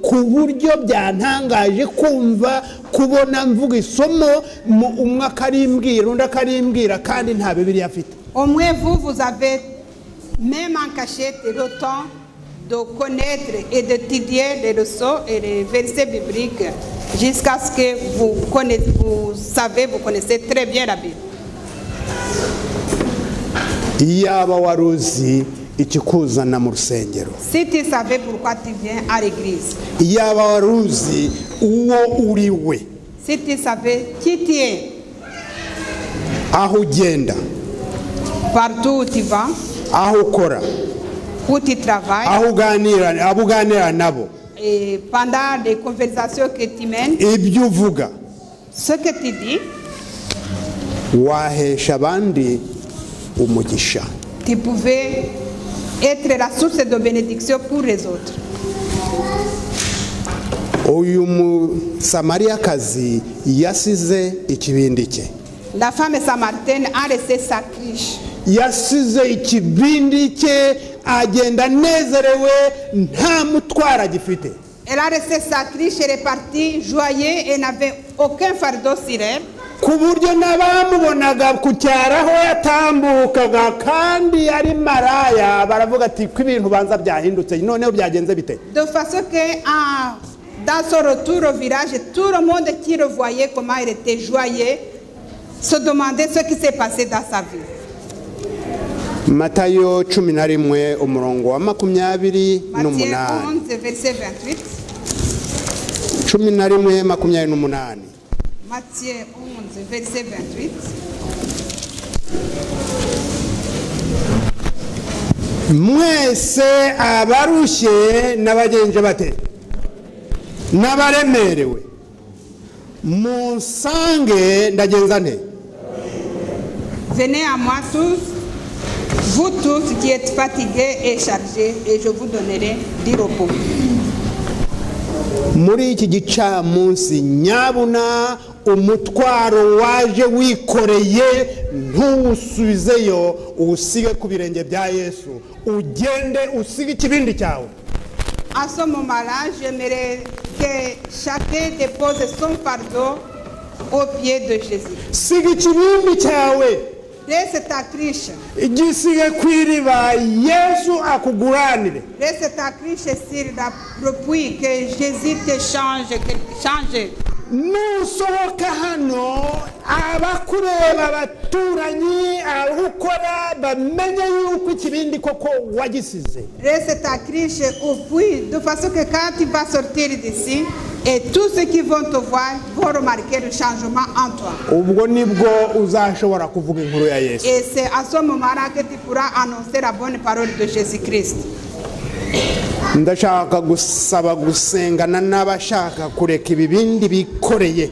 ku buryo byantangaje kumva kubona mvuga isomo umwe akarimbwira undi akarimbwira kandi nta Bibiliya afite. Au moins vous avez même en cachette le temps de connaître et d'étudier les leçons et les versets bibliques jusqu'à ce que vous connaissez très bien la Bible. iyaba waruzi ikikuzana mu rusengero, Si tu savais pourquoi tu viens à l'église, iyaba waruzi uwo uri we, si tu savais qui tu es, aho ugenda, partout où tu vas, aho ukora, où tu travailles, aho uganira nabo, et pendant les conversations que tu mènes, ibyo uvuga ce que tu dis, wahesha abandi umugisha. tu pouvais être la source de bénédiction pour les autres. uyu musamariyakazi yasize ikibindi cye, La femme samaritaine a laissé sa criche. yasize ikibindi cye agenda anezerewe nta mutwaro agifite. Elle a laissé sa criche, elle est partie joyeuse et n'avait aucun fardeau sur elle. ku buryo n'abamubonaga ku cyaro aho yatambukaga kandi ari maraya baravuga ati ko ibintu banza byahindutse noneho byagenze bite. De façon que dans son retour au village, tout le monde qui le voyait comment il était joyeux se demandait ce qui s'est passé dans sa vie. Matayo 11 umurongo wa 28. Matthieu 11, verset 28. 11:28. Matthieu 11, verset 28. Mwese abarushye n'abagenje bate n'abaremerewe munsange ndagenza nte. Venez à moi tous, vous tous qui êtes fatigués et chargés, et je vous donnerai du repos. Muri iki gicamunsi nyabuna umutwaro waje wikoreye ntuwusubizeyo usige ku birenge bya Yesu ugende usige ikibindi cyawe. À ce moment-là, j'aimerais que chacun dépose son fardeau au pied de Jésus. Siga ikibindi cyawe, Laisse ta criche. igisige ku iriba Yesu akuguranire. Laisse ta criche sur le puits, que Jésus te change. Nusohoka hano abakureba abaturanyi aho ukora bamenye yuko ikibindi koko wagisize. Laisse ta criche au puits, de façon que quand tu vas sortir d'ici, et tous ceux qui vont te voir vont remarquer le changement en toi. Ubwo nibwo uzashobora kuvuga inkuru ya Yesu. Et c'est à ce moment-là que tu pourras annoncer la bonne parole de Jésus-Christ. Ndashaka gusaba gusengana n'abashaka kureka ibibindi bikoreye.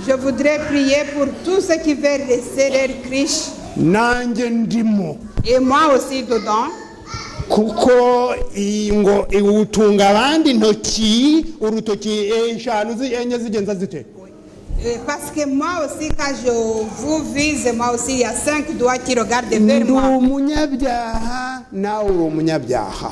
Je voudrais prier pour tous ceux qui veulent laisser leur criche, Nanjye ndimo et moi aussi dedans, kuko ngo iwutunga abandi ntoki urutoki eshanu enye zigenza zite. parce que moi aussi quand je vous vise, moi aussi il y a 5 doigts qui regardent vers Ndi moi. umunyabyaha nawe uri umunyabyaha.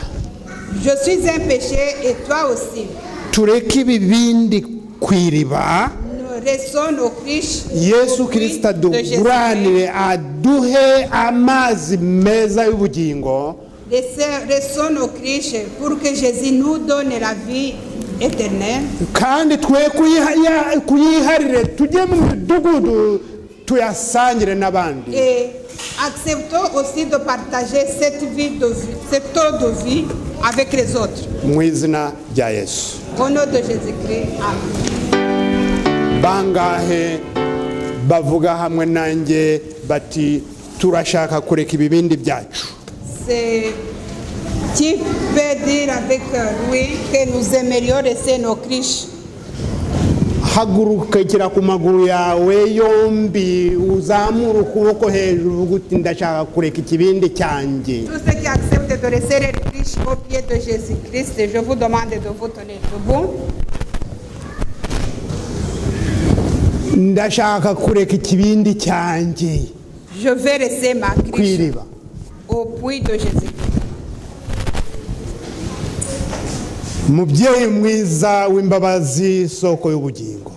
Je suis un péché et toi aussi. tureke ibibindi ku iriba Nous restons nos riches. yesu kirisito aduguranire aduhe amazi meza y'ubugingo Restons nos riches pour que Jésus nous donne la vie éternelle. kandi twe kuyiharire tujye mu midugudu tuyasangire n'abandi Et acceptons aussi de partager cette eau de vie avec les autres. mu izina rya yesu. Au nom de Jésus-Christ. Amen. Bangahe bavuga hamwe nanjye bati turashaka kureka ibibindi byacu. C'est qui peut dire avec lui que nous aimerions rester nos riches. Hagurukira ku maguru yawe yombi uzamura ukuboko hejuru uvuga uti ndashaka kureka ikibindi cyanjye. Tous ceux qui acceptent de rester riches au pied de Jésus-Christ, je vous demande de vous tenir debout. Ndashaka kureka ikibindi cyanjye Je vais rester ma riche kwiriba. au puits de Jésus-Christ. Mubyeyi mwiza w'imbabazi soko y'ubugingo,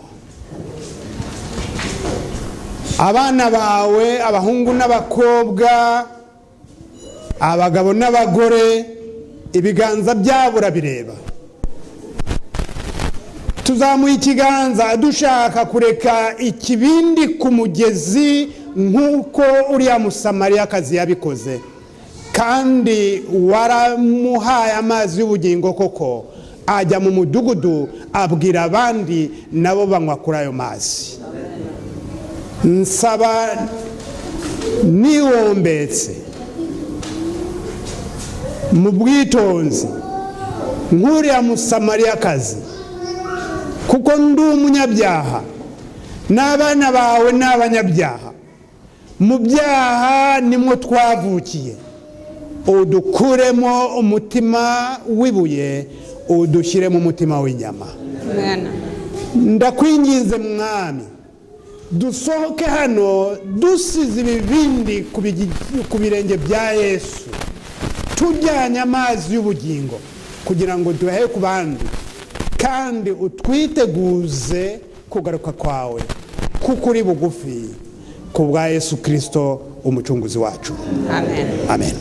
abana bawe abahungu n'abakobwa abagabo n'abagore ibiganza byabo urabireba, tuzamuye ikiganza dushaka kureka ikibindi ku mugezi nk'uko uriya musamariyakazi yabikoze, kandi waramuhaye amazi y'ubugingo koko ajya mu mudugudu abwira abandi nabo banywa kuri ayo mazi. Nsaba niwombetse mu bwitonzi nk'uriya musamariyakazi, kuko ndi umunyabyaha n'abana bawe ni abanyabyaha, mu byaha nimwo twavukiye, udukuremo umutima w'ibuye udushyire mu mutima w'inyama. Ndakwinginze mwami, dusohoke hano dusize ibibindi ku birenge bya Yesu, tujyanye amazi y'ubugingo kugira ngo duhe ku bandi, kandi utwiteguze kugaruka kwawe kuko uri bugufi, ku bwa Yesu Kristo umucunguzi wacu. Amen. Amen.